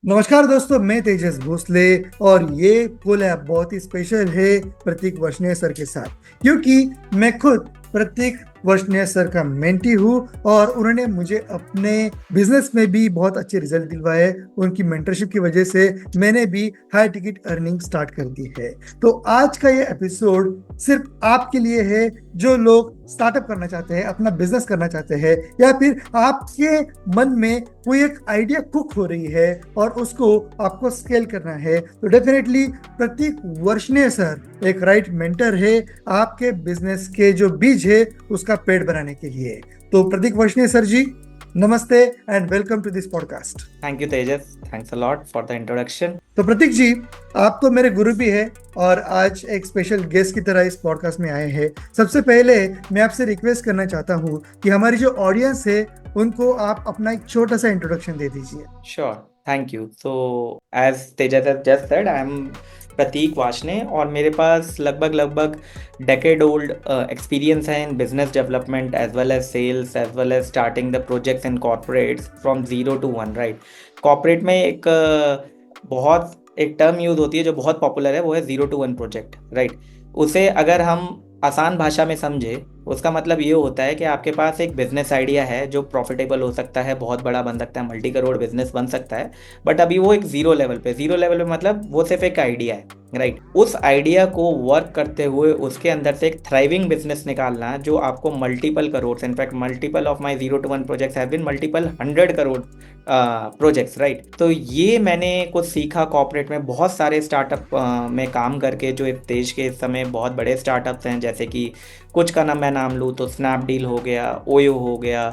नमस्कार दोस्तों, मैं तेजस भोसले और ये कोलैब बहुत ही स्पेशल है प्रतीक वशनियर सर के साथ, क्योंकि मैं खुद प्रतीक वशनियर सर का मेंटी हूँ और उन्होंने मुझे अपने बिजनेस में भी बहुत अच्छे रिजल्ट दिलवाए। उनकी मेंटरशिप की वजह से मैंने भी हाई टिकट अर्निंग स्टार्ट कर दी है। तो आज का ये एपिसोड सिर्फ आपके लिए है जो लोग स्टार्टअप करना चाहते हैं, अपना बिजनेस करना चाहते हैं, या फिर आपके मन में कोई एक आइडिया कुक हो रही है और उसको आपको स्केल करना है। तो डेफिनेटली प्रतीक वर्षनीय सर एक राइट मेंटर है आपके बिजनेस के जो बीज है उसका पेड़ बनाने के लिए। तो प्रतीक वर्षनीय सर जी, नमस्ते and welcome to this podcast. Thank you Tejas, thanks a lot for the introduction. तो प्रतीक जी, आप तो मेरे गुरु भी है और आज एक स्पेशल गेस्ट की तरह इस पॉडकास्ट में आए हैं। सबसे पहले मैं आपसे रिक्वेस्ट करना चाहता हूँ कि हमारी जो ऑडियंस है उनको आप अपना एक छोटा सा इंट्रोडक्शन दे दीजिए। Sure, thank you. So as Tejas has just said, I am Prateek Vashne और मेरे पास लगभग डेकेड ओल्ड एक्सपीरियंस है in business development as well as sales as well as starting the projects in corporates from 0 to 1, right. Corporate में बहुत एक term use होती है जो बहुत पॉपुलर है, वो है 0 to 1 प्रोजेक्ट, राइट। उसे अगर हम आसान भाषा में समझे, उसका मतलब ये होता है कि आपके पास एक बिजनेस आइडिया है जो प्रॉफिटेबल हो सकता है, बहुत बड़ा बन सकता है, मल्टी करोड़ बिजनेस बन सकता है, बट अभी वो एक जीरो लेवल पे मतलब वो सिर्फ एक आइडिया है, राइट। उस आइडिया को वर्क करते हुए उसके अंदर से एक थ्राइविंग बिजनेस निकालना जो आपको multiple crore, in fact multiple of my 0 to 1 projects have been multiple 100 crore projects, right. तो ये मैंने कुछ सीखा कॉर्पोरेट में, बहुत सारे स्टार्टअप में काम करके, जो इस देश के इस समय बहुत बड़े स्टार्टअप्स हैं, जैसे कि कुछ का मैं नाम लूँ तो स्नैपडील हो गया, ओयो हो गया,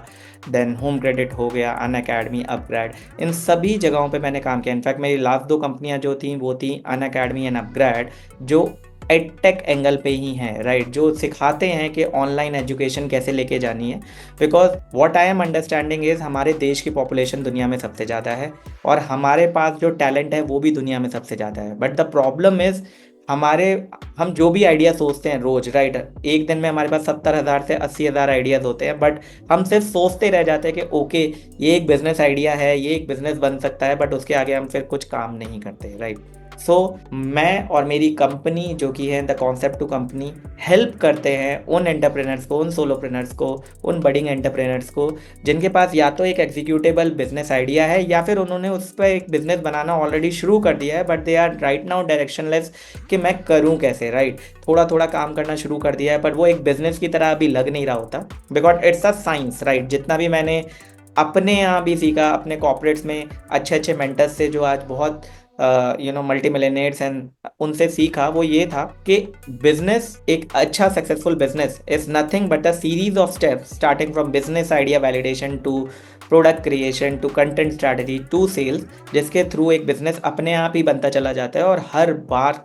देन होम क्रेडिट हो गया, अनअकैडमी, अपग्रेड, इन सभी जगहों पे मैंने काम किया। इनफैक्ट मेरी लास्ट 2 कंपनियां जो थी वो थी अनअकैडमी एंड अपग्रेड, जो एडटेक एंगल पे ही हैं, राइट, जो सिखाते हैं कि ऑनलाइन एजुकेशन कैसे लेके जानी है। Because what I am understanding is हमारे देश की पॉपुलेशन दुनिया में सबसे ज़्यादा है और हमारे पास जो टैलेंट है वो भी दुनिया में सबसे ज़्यादा है, बट द प्रॉब्लम इज़ हम जो भी आइडिया सोचते हैं रोज, राइट, एक दिन में हमारे पास 70,000 से 80,000 आइडियाज होते हैं, बट हम सिर्फ सोचते रह जाते हैं कि ओके ये एक बिजनेस आइडिया है, ये एक बिजनेस बन सकता है, बट उसके आगे हम फिर कुछ काम नहीं करते, राइट। सो मैं और मेरी कंपनी जो कि है the concept to company help करते हैं उन एंटरप्रेनर्स को, उन सोलोप्रेनर्स को, उन बडिंग एंटरप्रेनर्स को जिनके पास या तो एक एग्जीक्यूटेबल बिजनेस आइडिया है या फिर उन्होंने उस पर एक बिजनेस बनाना ऑलरेडी शुरू कर दिया है, but they are right now directionless कि मैं करूं कैसे, राइट। थोड़ा थोड़ा काम करना शुरू कर दिया है पर वो एक बिजनेस की तरह अभी लग नहीं रहा होता, because it's a science, right. जितना भी मैंने अपने यहाँ भी सीखा, अपने कॉर्पोरेट्स में अच्छे अच्छे मेंटर्स से जो आज बहुत मल्टी मिलियनेयर्स एंड उनसे सीखा, वो ये था कि बिजनेस, एक अच्छा successful business is nothing but a series of steps starting from business idea validation to product creation to content strategy to sales, जिसके थ्रू एक बिजनेस अपने आप ही बनता चला जाता है और हर बार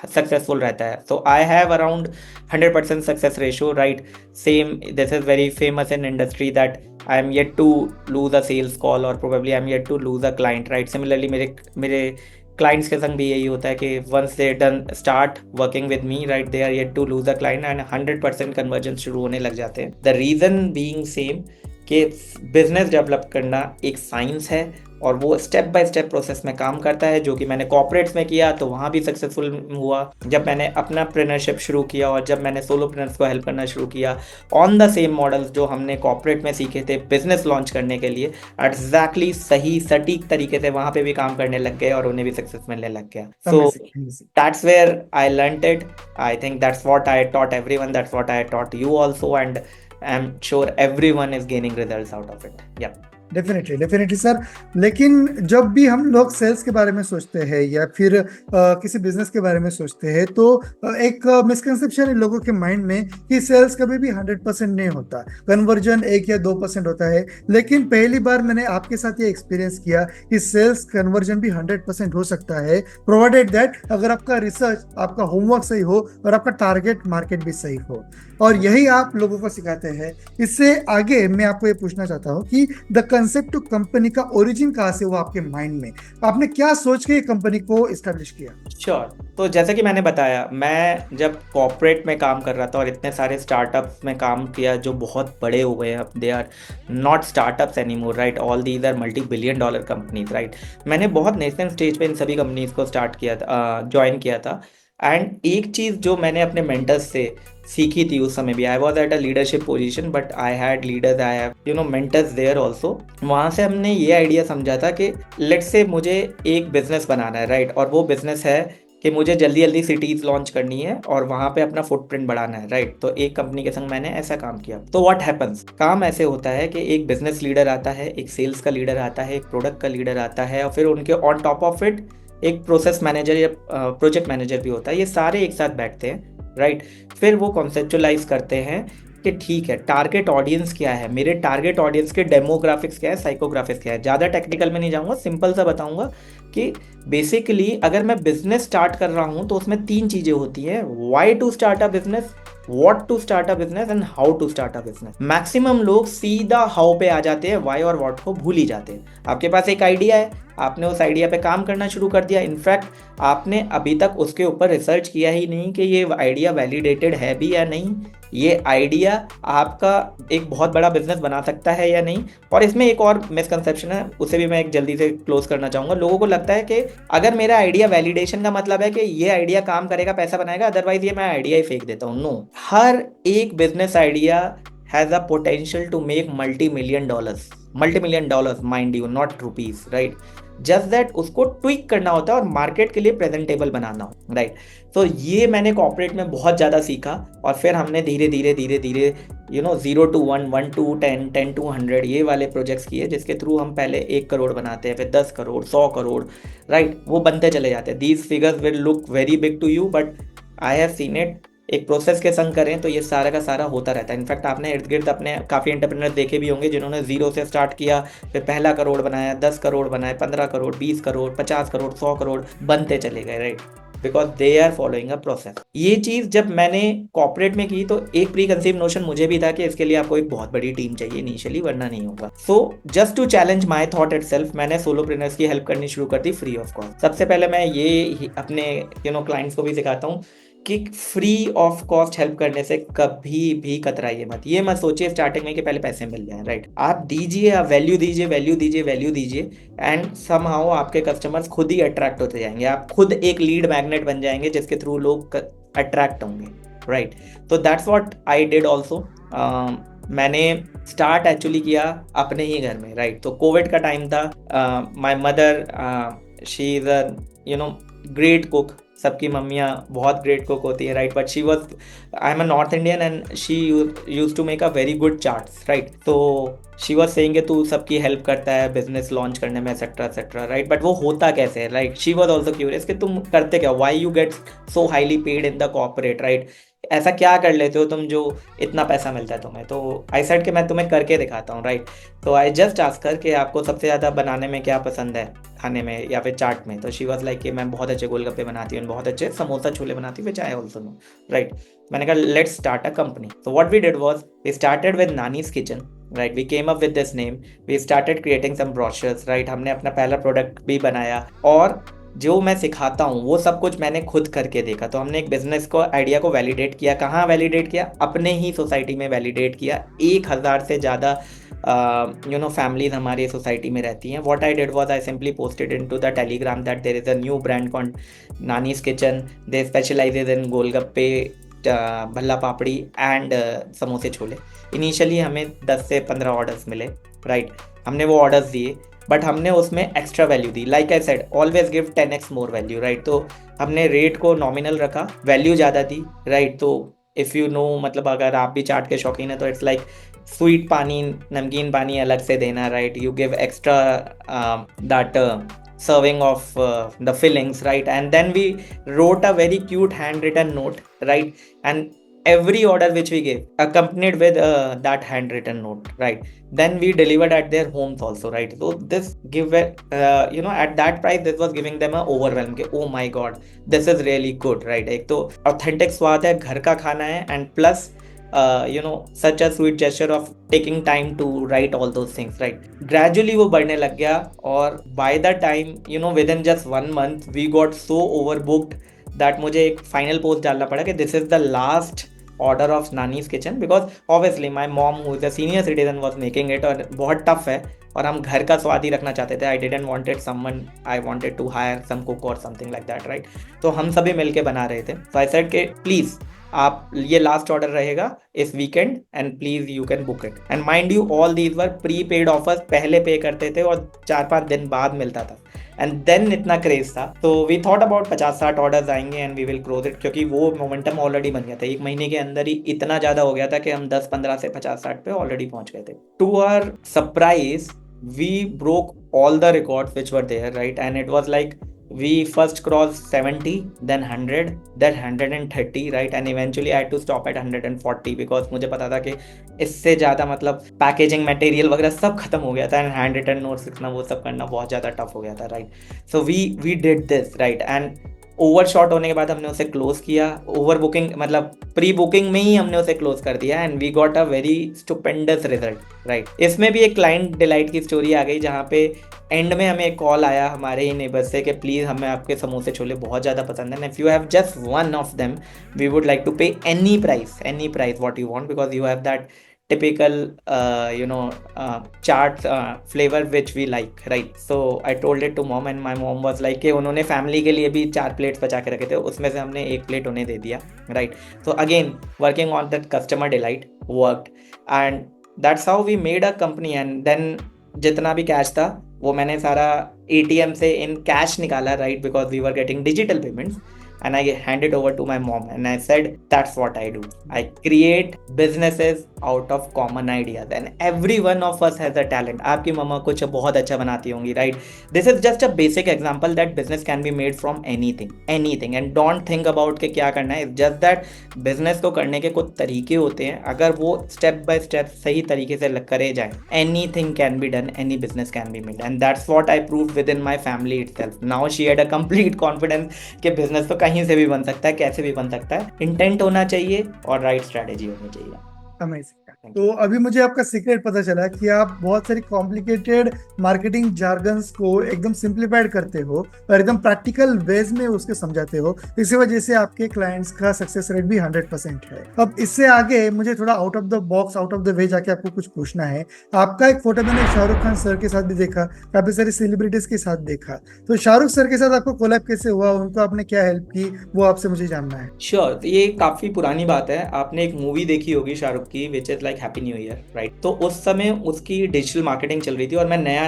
सक्सेसफुल रहता है। So I have around 100% success ratio, right. Same, this is very famous in industry that I am yet to lose a sales call or probably I am yet to lose a client, right? Similarly मेरे clients के संग भी यही होता है कि once they done start working with me, right, they are yet to lose a client and 100% conversion शुरू होने लग जाते हैं। The reason being same कि बिजनेस डेवलप करना एक साइंस है और वो स्टेप बाय स्टेप प्रोसेस में काम करता है, जो कि मैंने कॉर्पोरेट्स में किया तो वहाँ भी सक्सेसफुल हुआ। जब मैंने अपना प्रेनरशिप शुरू किया और जब मैंने सोलो प्रेनर्स को हेल्प करना शुरू किया ऑन द सेम मॉडल्स जो हमने कॉर्पोरेट में सीखे थे बिजनेस लॉन्च करने के लिए, एग्जैक्टली सही सटीक तरीके से वहाँ पे भी काम करने लग गए और उन्हें भी सक्सेस मिलने लग गया। So that's where I learned it. I think that's what I taught everyone, that's what I taught you also, and I'm sure everyone is gaining results out of it. Yeah. Definitely sir. लेकिन जब भी हम लोग sales के बारे में सोचते हैं या फिर किसी बिजनेस के बारे में सोचते हैं तो एक मिसकंसेप्शन है लोगों के माइंड में कि सेल्स कभी भी 100% नहीं होता, कन्वर्जन 1 या 2% होता है। लेकिन पहली बार मैंने आपके साथ ये एक्सपीरियंस किया कि सेल्स कन्वर्जन भी 100% हो सकता है, प्रोवाइडेड दैट अगर आपका रिसर्च, आपका होमवर्क सही हो और आपका टारगेट मार्केट भी सही हो, और यही आप लोगों को सिखाते हैं। इससे आगे मैं आपको ये पूछना चाहता हूँ कि द कंसेप्ट टू कंपनी का ओरिजिन कहाँ से हुआ आपके माइंड में? आपने क्या सोच के ये कंपनी को इस्टेब्लिश किया? श्योर। तो जैसे कि मैंने बताया, मैं जब कॉर्पोरेट में काम कर रहा था और इतने सारे स्टार्टअप्स में काम किया जो बहुत बड़े हो गए हैं, अब they are not startups any more, right, all these are multi billion dollar companies, right. मैंने बहुत नेशनल स्टेज पे इन सभी कंपनीज को स्टार्ट किया था, ज्वाइन किया था। एंड एक चीज़ जो मैंने अपने मेंटर्स से सीखी थी उस समय भी, I was at a leadership position but I had leaders, I have mentors there also. वहाँ से हमने ये आइडिया समझा था कि लेट्स से मुझे एक बिजनेस बनाना है, राइट, और वो बिजनेस है कि मुझे जल्दी जल्दी सिटीज़ लॉन्च करनी है और वहाँ पे अपना फुटप्रिंट बढ़ाना है, राइट। तो एक कंपनी के संग मैंने ऐसा काम किया। तो व्हाट हैपन्स, काम ऐसे होता है कि एक बिजनेस लीडर आता है, एक सेल्स का लीडर आता है, एक प्रोडक्ट का लीडर आता है, और फिर उनके ऑन टॉप ऑफ इट एक प्रोसेस मैनेजर या प्रोजेक्ट मैनेजर भी होता है। ये सारे एक साथ बैठते हैं, राइट। फिर वो कॉन्सेप्चुलाइज करते हैं कि ठीक है, टारगेट ऑडियंस क्या है, मेरे टारगेट ऑडियंस के डेमोग्राफिक्स क्या है, साइकोग्राफिक्स क्या है। ज़्यादा टेक्निकल में नहीं जाऊँगा, सिंपल सा बताऊँगा कि बेसिकली अगर मैं बिजनेस स्टार्ट कर रहा हूँ तो उसमें 3 चीज़ें होती हैं: why to start a business, what to start a business and how to start a business. Maximum लोग सीधा हाउ पे आ जाते हैं, वाई और व्हाट को भूल ही जाते हैं। आपके पास एक आइडिया है, आपने उस आइडिया पे काम करना शुरू कर दिया, इनफैक्ट आपने अभी तक उसके ऊपर रिसर्च किया ही नहीं कि ये आइडिया वैलिडेटेड है भी या नहीं, ये आइडिया आपका एक बहुत बड़ा बिजनेस बना सकता है या नहीं। और इसमें एक और मिसकंसेप्शन है, उसे भी मैं एक जल्दी से क्लोज करना चाहूँगा। लोगों को लगता है कि अगर मेरा आइडिया वैलिडेशन का मतलब है कि ये आइडिया काम करेगा, पैसा बनाएगा, अदरवाइज ये मैं आइडिया ही फेंक देता हूँ। नो, हर एक business idea has a potential to make multi million dollars, mind you, not rupees, right. Just that उसको ट्विक करना होता है और मार्केट के लिए प्रेजेंटेबल बनाना हो, राइट। तो ये मैंने कॉर्पोरेट में बहुत ज़्यादा सीखा और फिर हमने धीरे धीरे 0 to 1, 1 to 10, 10 to 100 ये वाले प्रोजेक्ट्स किए, जिसके थ्रू हम पहले 1 करोड़ बनाते हैं, फिर 10 करोड़, 100 करोड़, राइट, वो बनते चले जाते हैं। These figures will look very big to you but I have seen it. एक प्रोसेस के संग करें तो ये सारा का सारा होता रहता है। इनफैक्ट आपने इर्द गिर्द अपने काफ़ी एंटरप्रेन्योर देखे भी होंगे जिन्होंने 0 से स्टार्ट किया, फिर पहला करोड़ बनाया, 10 करोड़ बनाए, 15 करोड़, 20 करोड़, 50 करोड़, 100 करोड़ बनते चले गए, right, because they are following a process. ये चीज़ जब मैंने कॉर्पोरेट में की तो एक प्री कंसीव नोशन मुझे भी था कि इसके लिए आपको एक बहुत बड़ी टीम चाहिए इनिशियली, वरना नहीं होगा। So just to challenge my thought itself, मैंने सोलोप्रेन्योर्स की हेल्प करनी शुरू कर दी फ्री ऑफ कॉस्ट। सबसे पहले मैं ये अपने क्लाइंट्स को भी सिखाता हूँ कि फ्री ऑफ कॉस्ट हेल्प करने से कभी भी कतराइए मत। ये मत सोचिए स्टार्टिंग में कि पहले पैसे मिल जाए, राइट। आप दीजिए, आप वैल्यू दीजिए एंड समहाउ आपके कस्टमर्स खुद ही अट्रैक्ट होते जाएंगे। आप खुद एक लीड मैग्नेट बन जाएंगे जिसके थ्रू लोग अट्रैक्ट होंगे, राइट। तो that's what I did also. मैंने स्टार्ट एक्चुअली किया अपने ही घर में, राइट। तो कोविड का टाइम था। My mother, she is a great cook. सबकी मम्मियाँ बहुत ग्रेट कुक होती है, right, but I am a north Indian and she use to make a very good chaats, right. तो शी वॉज सेइंग कि तू सबकी हेल्प करता है बिजनेस लॉन्च करने में, एक्सेट्रा, राइट, बट वो होता कैसे है, right. She was also curious कि तुम करते क्या, why you get so highly paid in the corporate, right, ऐसा क्या कर लेते हो तुम जो इतना पैसा मिलता है तुम्हें। तो आई सेड कि मैं तुम्हें करके दिखाता हूँ, राइट। तो आई जस्ट आस्क कर कि आपको सबसे ज़्यादा बनाने में क्या पसंद है, खाने में या फिर चाट में। तो शी वॉज लाइक कि मैं बहुत अच्छे गोलगप्पे बनाती हूँ, बहुत अच्छे समोसा छोले बनाती हूँ, which I also know, right. मैंने कहा लेट्स स्टार्ट अ कंपनी। तो what we did was we started with Nani's kitchen, right. We came up with this name, we started creating some brochures, right. हमने अपना पहला प्रोडक्ट भी बनाया और जो मैं सिखाता हूँ वो सब कुछ मैंने खुद करके देखा। तो हमने एक बिजनेस को आइडिया को वैलिडेट किया। कहाँ वैलिडेट किया? अपने ही सोसाइटी में वैलिडेट किया। 1000 से ज़्यादा फैमिलीज हमारी सोसाइटी में रहती हैं। What I did was I simply posted into the Telegram that there is a new brand called Nani's kitchen, they specialises in golgappe, bhalla papdi and samose chole. Initially हमें 10 से 15 ऑर्डर्स मिले, राइट। हमने वो ऑर्डर्स दिए बट हमने उसमें extra value the. Like I said always give 10x more value, right. तो हमने रेट को नॉमिनल रखा, वैल्यू ज़्यादा दी, राइट। तो इफ़ यू नो, मतलब अगर आप भी चाट के शौकीन है तो इट्स लाइक स्वीट पानी, नमकीन पानी अलग से देना, right. You give extra that serving of the fillings, right. And then we wrote a very cute handwritten note, right. And every order which we gave accompanied with that handwritten note, right. Then we delivered at their homes also, right. So this give at that price this was giving them a overwhelm के oh my god this is really good, right. एक तो authentic स्वाद है, घर का खाना है, and plus such a sweet gesture of taking time to write all those things, right? Gradually वो बढ़ने लग गया, और by the time, within just 1 month we got so overbooked that मुझे एक final post डालना पड़ा कि this is the last order of Nani's kitchen, because obviously my mom who is a senior citizen was making it, और बहुत tough है, और हम घर का स्वाद ही रखना चाहते थे. I didn't wanted someone, I wanted to hire some cook और समथिंग लाइक दैट, राइट? तो हम सभी मिलके बना रहे थे. सो आई सेड कि प्लीज आप, ये लास्ट ऑर्डर रहेगा इस weekend and please you can book it. And mind you, all these were pre paid offers, पहले पे करते थे और 4-5 दिन बाद मिलता था. एंड देन इतना क्रेज था, तो वी थॉट अबाउट 50-60 ऑर्डर्स आएंगे and we will close it, क्योंकि वो मोमेंटम ऑलरेडी बन गया था. एक महीने के अंदर ही इतना ज्यादा हो गया था कि हम 10-15 से 50-60 पे ऑलरेडी पहुंच गए थे. To our surprise we broke all the records which were there, right? And it was like we first crossed 70, then 100, then 130, right? And eventually I had to stop at 140 because मुझे पता था कि इससे ज़्यादा मतलब पैकेजिंग मटेरियल वगैरह सब खत्म हो गया था, एंड हैंड रिटन नोट्स लिखना वो सब करना बहुत ज़्यादा टफ हो गया था, right? So we did this, right? And overshot होने के बाद हमने उसे क्लोज किया. ओवर बुकिंग मतलब प्री बुकिंग में ही हमने उसे क्लोज कर दिया, and we got a very stupendous result, right? इसमें भी एक क्लाइंट डिलाइट की स्टोरी आ गई, जहाँ पे एंड में हमें एक कॉल आया हमारे ही नेबर से कि प्लीज़ हमें आपके समोसे छोले बहुत ज़्यादा पसंद है, if you have just one of them we would like to pay any price what you want, because you have that typical chaat flavor which we like, right? So I told it to mom and my mom was like कि उन्होंने family के लिए भी 4 plates बचा के रखे थे, उसमें से हमने 1 प्लेट उन्हें दे दिया, right? So again working on that customer delight worked, and that's how we made a company. And then जितना भी कैश था वो मैंने सारा ATM से इन कैश निकाला, right? Because we were getting digital payments, and I handed over to my mom and I said that's what I do. I create businesses out of common ideas, and every one of us has a talent. आपकी मम्मा कुछ बहुत अच्छा बनाती होंगी, right? This is just a basic example that business can be made from anything, and don't think about कि क्या करना है. It's just that business को करने के कुछ तरीके होते हैं, अगर वो step by step सही तरीके से करे जाए, anything can be done, any business can be made, and that's what I proved within my family itself. Now she had a complete confidence कि business तो कहीं से भी बन सकता है, कैसे भी बन सकता है, इंटेंट होना चाहिए और राइट स्ट्रैटेजी होनी चाहिए. अमेजिंग. तो अभी मुझे आपका सीक्रेट पता चला कि आप बहुत सारी कॉम्प्लिकेटेड मार्केटिंग जार्गन्स को एकदम सिंप्लीफाइड करते हो और एकदम प्रैक्टिकल वेज में उसके समझाते हो. इसी वजह से आपके क्लाइंट्स का सक्सेस रेट भी 100% है. अब इससे आगे मुझे थोड़ा out of the box, out of the way जाके आपको कुछ पूछना है. आपका एक फोटो मैंने शाहरुख खान सर के साथ भी देखा, काफी सारी सेलिब्रिटीज के साथ देखा. तो शाहरुख सर के साथ आपको कोलैब कैसे हुआ, उनको आपने क्या हेल्प की, वो आपसे मुझे जानना है. श्योर. ये काफी पुरानी बात है. आपने एक मूवी देखी होगी शाहरुख की which is like happy new year, right? तो उस समय उसकी डिजिटल मार्केटिंग चल रही थी और मैं नया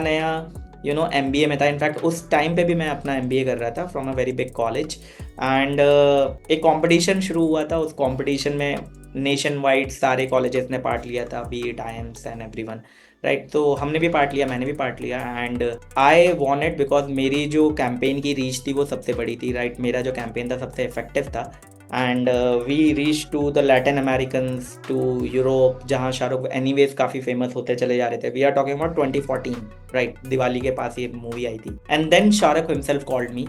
MBA में था. इनफैक्ट उस टाइम पे भी मैं अपना MBA कर रहा था from a very big college, and एक कंपटीशन शुरू हुआ था. उस कंपटीशन में नेशन वाइड सारे कॉलेजेस ने पार्ट लिया था, B it IIMs and everyone, right? तो हमने भी पार्ट लिया, मैंने भी पार्ट लिया, and I want it because मेरी जो कैंपेन की रीच थी वो सबसे बड़ी थी, राइट? मेरा जो कैंपेन था सबसे इफेक्टिव था, and we reach to the Latin American, to Europe, जहाँ शाहरुख एनीवेज काफ़ी फेमस होते चले जा रहे थे. We are talking about 2014, right? Diwali के पास ये मूवी आई थी. And then Shahrukh himself called me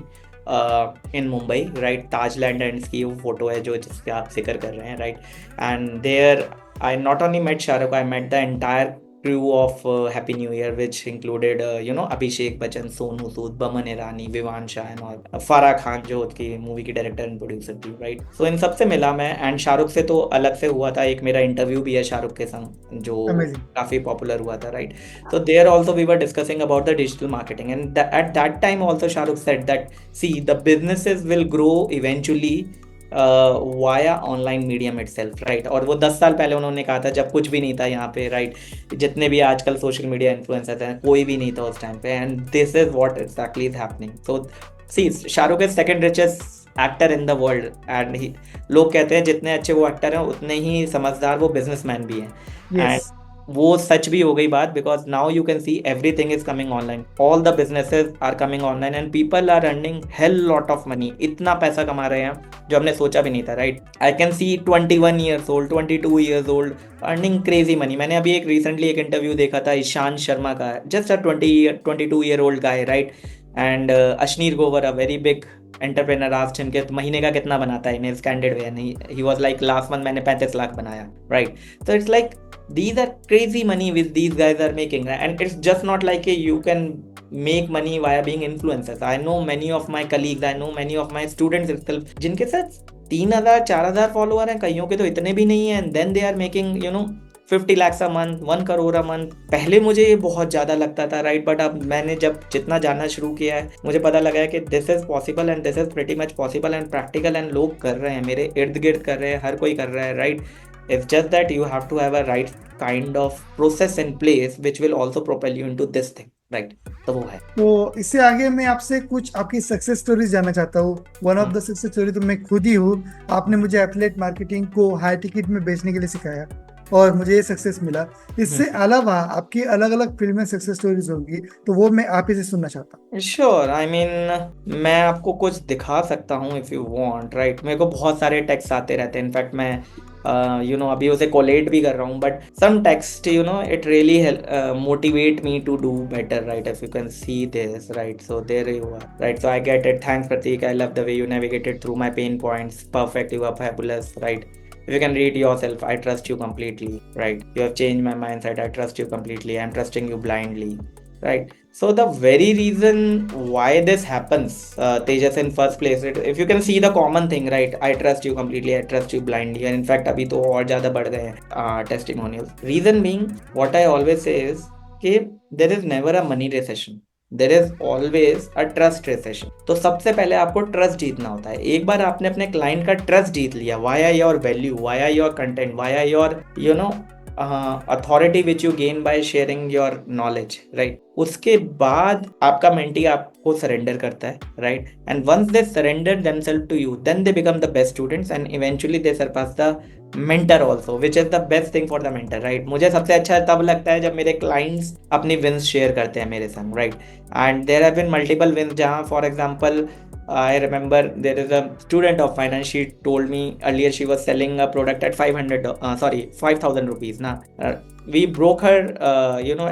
in Mumbai, right? Taj Land end की वो फोटो है जो जिसके आप जिक्र कर रहे हैं, right? And there I not only met Shahrukh, I met the entire crew of Happy New Year, which included Abhishek Bachchan, Sonu Sood, Baman Irani, Vivan Shah and all, Farah Khan जो उसकी मूवी की director and producer थी, right? सो इन सबसे मिला मैं, and Shahrukh से तो अलग से हुआ था. एक मेरा इंटरव्यू भी है शाहरुख के संग जो काफी पॉपुलर हुआ था, राइट? तो there also we were discussing about the digital marketing, and at that time also Shahrukh said that see the businesses will grow eventually via online medium itself, right? और वो 10 साल पहले उन्होंने कहा था जब कुछ भी नहीं था यहाँ पे, राइट? जितने भी आजकल सोशल मीडिया इन्फ्लुएंसर्स हैं कोई भी नहीं था उस टाइम पे, and this is what exactly is happening. So see Shahrukh is second richest actor in the world, and लोग कहते हैं जितने अच्छे वो एक्टर हैं उतने ही समझदार वो बिजनेसमैन भी हैं, एंड वो सच भी हो गई बात, because now you can see everything is coming online, all the businesses are coming online, and people are earning hell lot of money. इतना पैसा कमा रहे हैं जो हमने सोचा भी नहीं था, right? I can see 21 years old, 22 years old earning crazy money. मैंने अभी एक रिसेंटली एक इंटरव्यू देखा था ईशान शर्मा का, just a 22 year old guy, right? And Ashneer Grover, a very big entrepreneur asked him कि महीने का कितना बनाता है in his candid way, and he was like last month मैंने 35 लाख बनाया, right? So it's like these are crazy money which these guys are making, and it's just not like you can make money via being influencers. I know many of my colleagues, I know many of my students itself जिनके साथ 3,000 4,000 follower हैं, कईयों के तो इतने भी नहीं है, and then they are making 50 lakhs a month, 1 crore a month. पहले मुझे ये बहुत ज़्यादा लगता था, राइट? बट अब मैंने जब जितना जानना शुरू किया है, मुझे पता लगा है कि this is possible and this is pretty much possible and practical, and लोग कर रहे हैं, मेरे इर्द गिर्द कर रहे हैं, हर कोई कर रहा है, right? It's just that you have to have a right kind of process in place which will also propel you into this thing, right? तो वो है। तो इससे आगे मैं आपसे कुछ आपकी सक्सेस स्टोरीज जानना चाहता हूँ। One of the success story तो मैं खुद ही हूँ। आपने मुझे एफिलिएट मार्केटिंग को हाई टिकट में बेचने के लिए सिखाया और मुझे ये सक्सेस मिला। इससे अलावा आपकी अलग अलग फील्ड में सक्सेस स्टोरीज होंगी, तो वो मैं आप ही से सुनना चाहता हूँ। श्योर, आई मीन मैं आपको कुछ दिखा सकता हूँ इफ़ यू वांट, राइट? मेरे को बहुत सारे टेक्स्ट आते रहते हैं, इनफैक्ट मैं अभी उसे कोलेट भी कर रहा हूँ, but some text it really motivate me to do better, right? If you can see this, right? So there you are, right? So I get it, thanks Prateek, I love the way you navigated through my pain points, perfect, you are fabulous, right? If you can read yourself, I trust you completely, right? You have changed my mindset, I trust you completely, I'm trusting you blindly, right? So the very reason why this happens, Tejas, in first place, if you can see the common thing, right? I trust you completely, I trust you blindly, and in fact अभी तो और ज़्यादा बढ़ गए हैं testimonials. Reason being, what I always say is कि there is never a money recession. There is always a trust recession. तो सबसे पहले आपको ट्रस्ट जीतना होता है। एक बार आपने अपने क्लाइंट का ट्रस्ट जीत लिया, via your value, via your content, via your authority which you gain by sharing your knowledge, right? उसके बाद आपका मेंटी आपको सरेंडर करता है, right? And once they surrender themselves to you, then they become the best students and eventually they surpass the mentor also, which is the best thing for the mentor, right? मुझे सबसे अच्छा तब लगता है जब मेरे क्लाइंट्स अपनी wins share करते हैं मेरे संग, right? And there have been multiple wins जहाँ for example I remember there is a student of mine and she told me earlier she was selling a product at 5,000 rupees. We broke her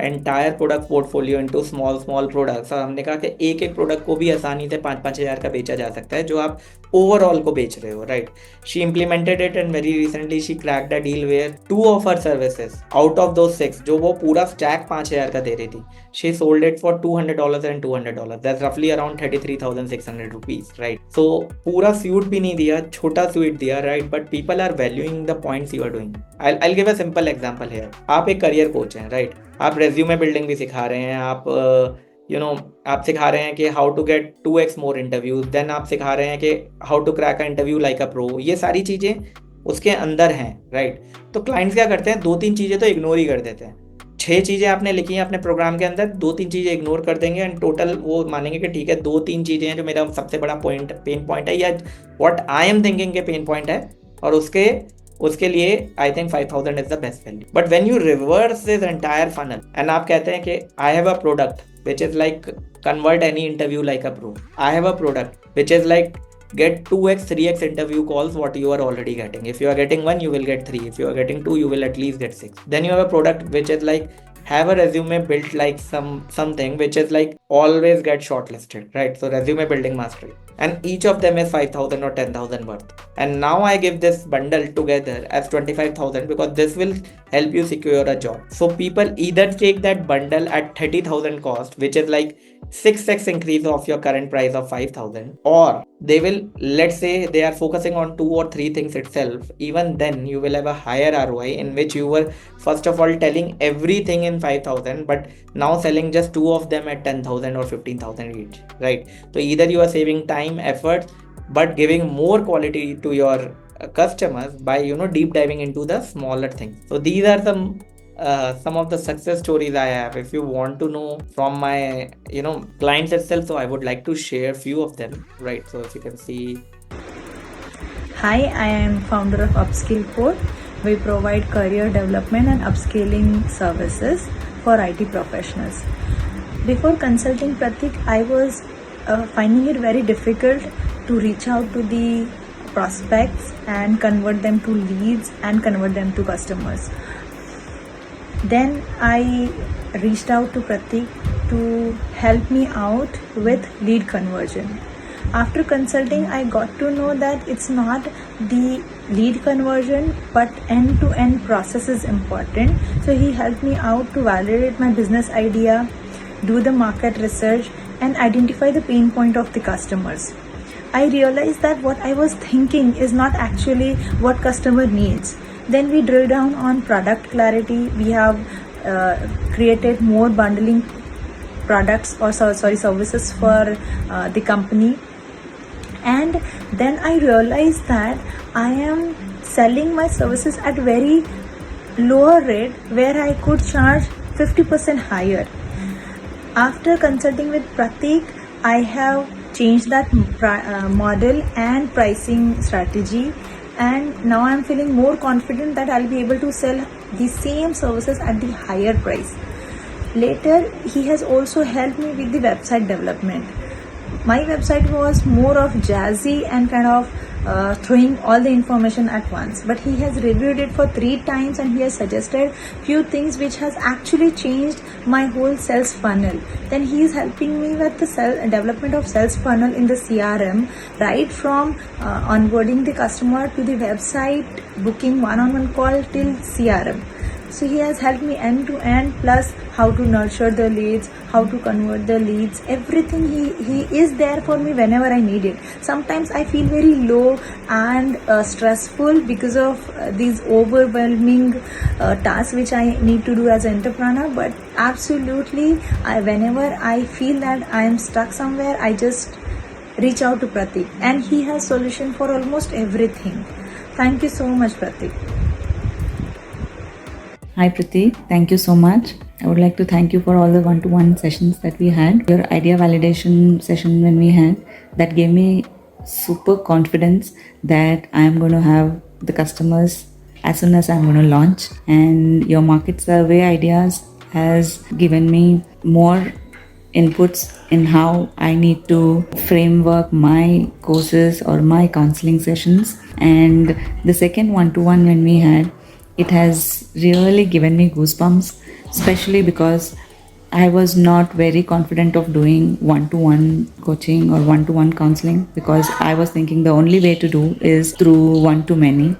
entire product portfolio into small products, और हमने कहा कि एक एक product को भी आसानी से 5-5 हज़ार का बेचा जा सकता है जो आप ओवरऑल को बेच रहे हो, right? She implemented it and very recently she cracked a deal where 2 of her services out of those 6, जो वो पूरा स्टैक 5,000 का दे रही थी, she sold it for $200 and $200. That's roughly around 33,600 rupees, right? So पूरा स्यूट भी नहीं दिया, छोटा स्यूट दिया, right? But people are valuing the points you are doing. I'll give a simple example here. आप एक करियर कोच हैं, right? आप रेज्यूमे बिल्डिंग भी सिखा रहे हैं, आप आप सिखा रहे हैं कि how to get 2x more interviews, then आप सिखा रहे हैं कि how to crack a interview like a pro. ये सारी चीज़ें उसके अंदर हैं, राइट? तो क्लाइंट्स क्या करते हैं, 2-3 चीज़ें तो इग्नोर ही कर देते हैं। 6 चीज़ें आपने लिखी हैं अपने प्रोग्राम के अंदर, 2-3 चीज़ें इग्नोर कर देंगे एंड टोटल वो मानेंगे कि ठीक है 2-3 चीज़ें हैं जो मेरा सबसे बड़ा पेन पॉइंट है, या व्हाट आई एम थिंकिंग के पेन पॉइंट है, और उसके लिए I think 5,000 is the best value. But when you reverse this entire funnel and आप कहते हैं कि I have a product which is like convert any interview like a pro. I have a product which is like get 2x 3x interview calls what you are already getting. If you are getting 1, you will get 3. If you are getting 2, you will at least get 6. Then you have a product which is like have a resume built like something which is like always get shortlisted, right? So resume building mastery, and each of them is 5,000 or 10,000 worth. And now I give this bundle together as 25,000 because this will help you secure a job. So people either take that bundle at 30,000 cost, which is like 6x increase of your current price of 5,000, or they will, let's say they are focusing on 2 or 3 things itself. Even then you will have a higher ROI in which you were first of all telling everything in 5,000 but now selling just 2 of them at 10,000 or 15,000 each, right? So either you are saving time, effort, but giving more quality to your customers by deep diving into the smaller things. So these are some of the success stories I have. If you want to know from my clients itself, so I would like to share few of them, right? So if you can see. Hi, I am founder of Upskill Code. We provide career development and upskilling services for IT professionals. Before consulting Pratik, I was finding it very difficult to reach out to the prospects and convert them to leads and convert them to customers. Then I reached out to Pratik to help me out with lead conversion. After consulting, I got to know that it's not the lead conversion, but end-to-end process is important. So he helped me out to validate my business idea, do the market research, and identify the pain point of the customers. I realized that what I was thinking is not actually what customer needs. Then we drill down on product clarity. We have created more bundling products or services for the company. And then I realized that I am selling my services at very lower rate where I could charge 50% higher. After consulting with Pratik, I have changed that model and pricing strategy, and now I'm feeling more confident that I'll be able to sell the same services at the higher price. Later, he has also helped me with the website development. My website was more of jazzy and kind of throwing all the information at once, but he has reviewed it for 3 times and he has suggested few things which has actually changed my whole sales funnel. Then he is helping me with the development of sales funnel in the CRM, right from onboarding the customer to the website, booking one-on-one call till CRM. So he has helped me end to end, plus how to nurture the leads, how to convert the leads, everything. He is there for me whenever I need it. Sometimes I feel very low and stressful because of these overwhelming tasks which I need to do as an entrepreneur, but absolutely whenever I feel that I am stuck somewhere, I just reach out to Pratik and he has solution for almost everything. Thank you so much, Pratik. Hi Pratik, thank you so much. I would like to thank you for all the one-to-one sessions that we had. Your idea validation session when we had, that gave me super confidence that I am going to have the customers as soon as I'm going to launch. And your market survey ideas has given me more inputs in how I need to framework my courses or my counseling sessions. And the second one-to-one when we had, it has really given me goosebumps, especially because I was not very confident of doing one-to-one coaching or one-to-one counseling, because I was thinking the only way to do is through one-to-many.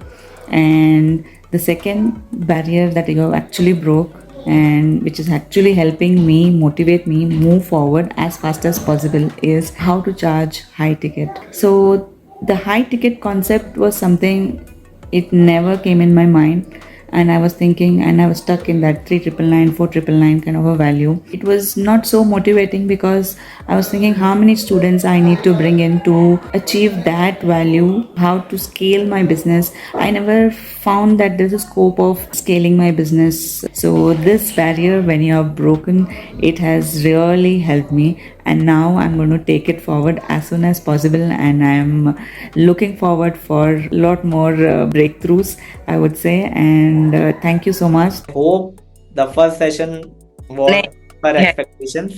And the second barrier that you actually broke, and which is actually helping me motivate me move forward as fast as possible, is how to charge high ticket. So the high ticket concept was something, it never came in my mind, and I was thinking, and I was stuck in that 3,999, 4,999 kind of a value. It was not so motivating because I was thinking how many students I need to bring in to achieve that value, how to scale my business. I never found that there's a scope of scaling my business. So this barrier, when you are broken, it has really helped me, and now I'm going to take it forward as soon as possible, and I'm looking forward for a lot more breakthroughs, I would say. And thank you so much. Hope the first session was per expectations.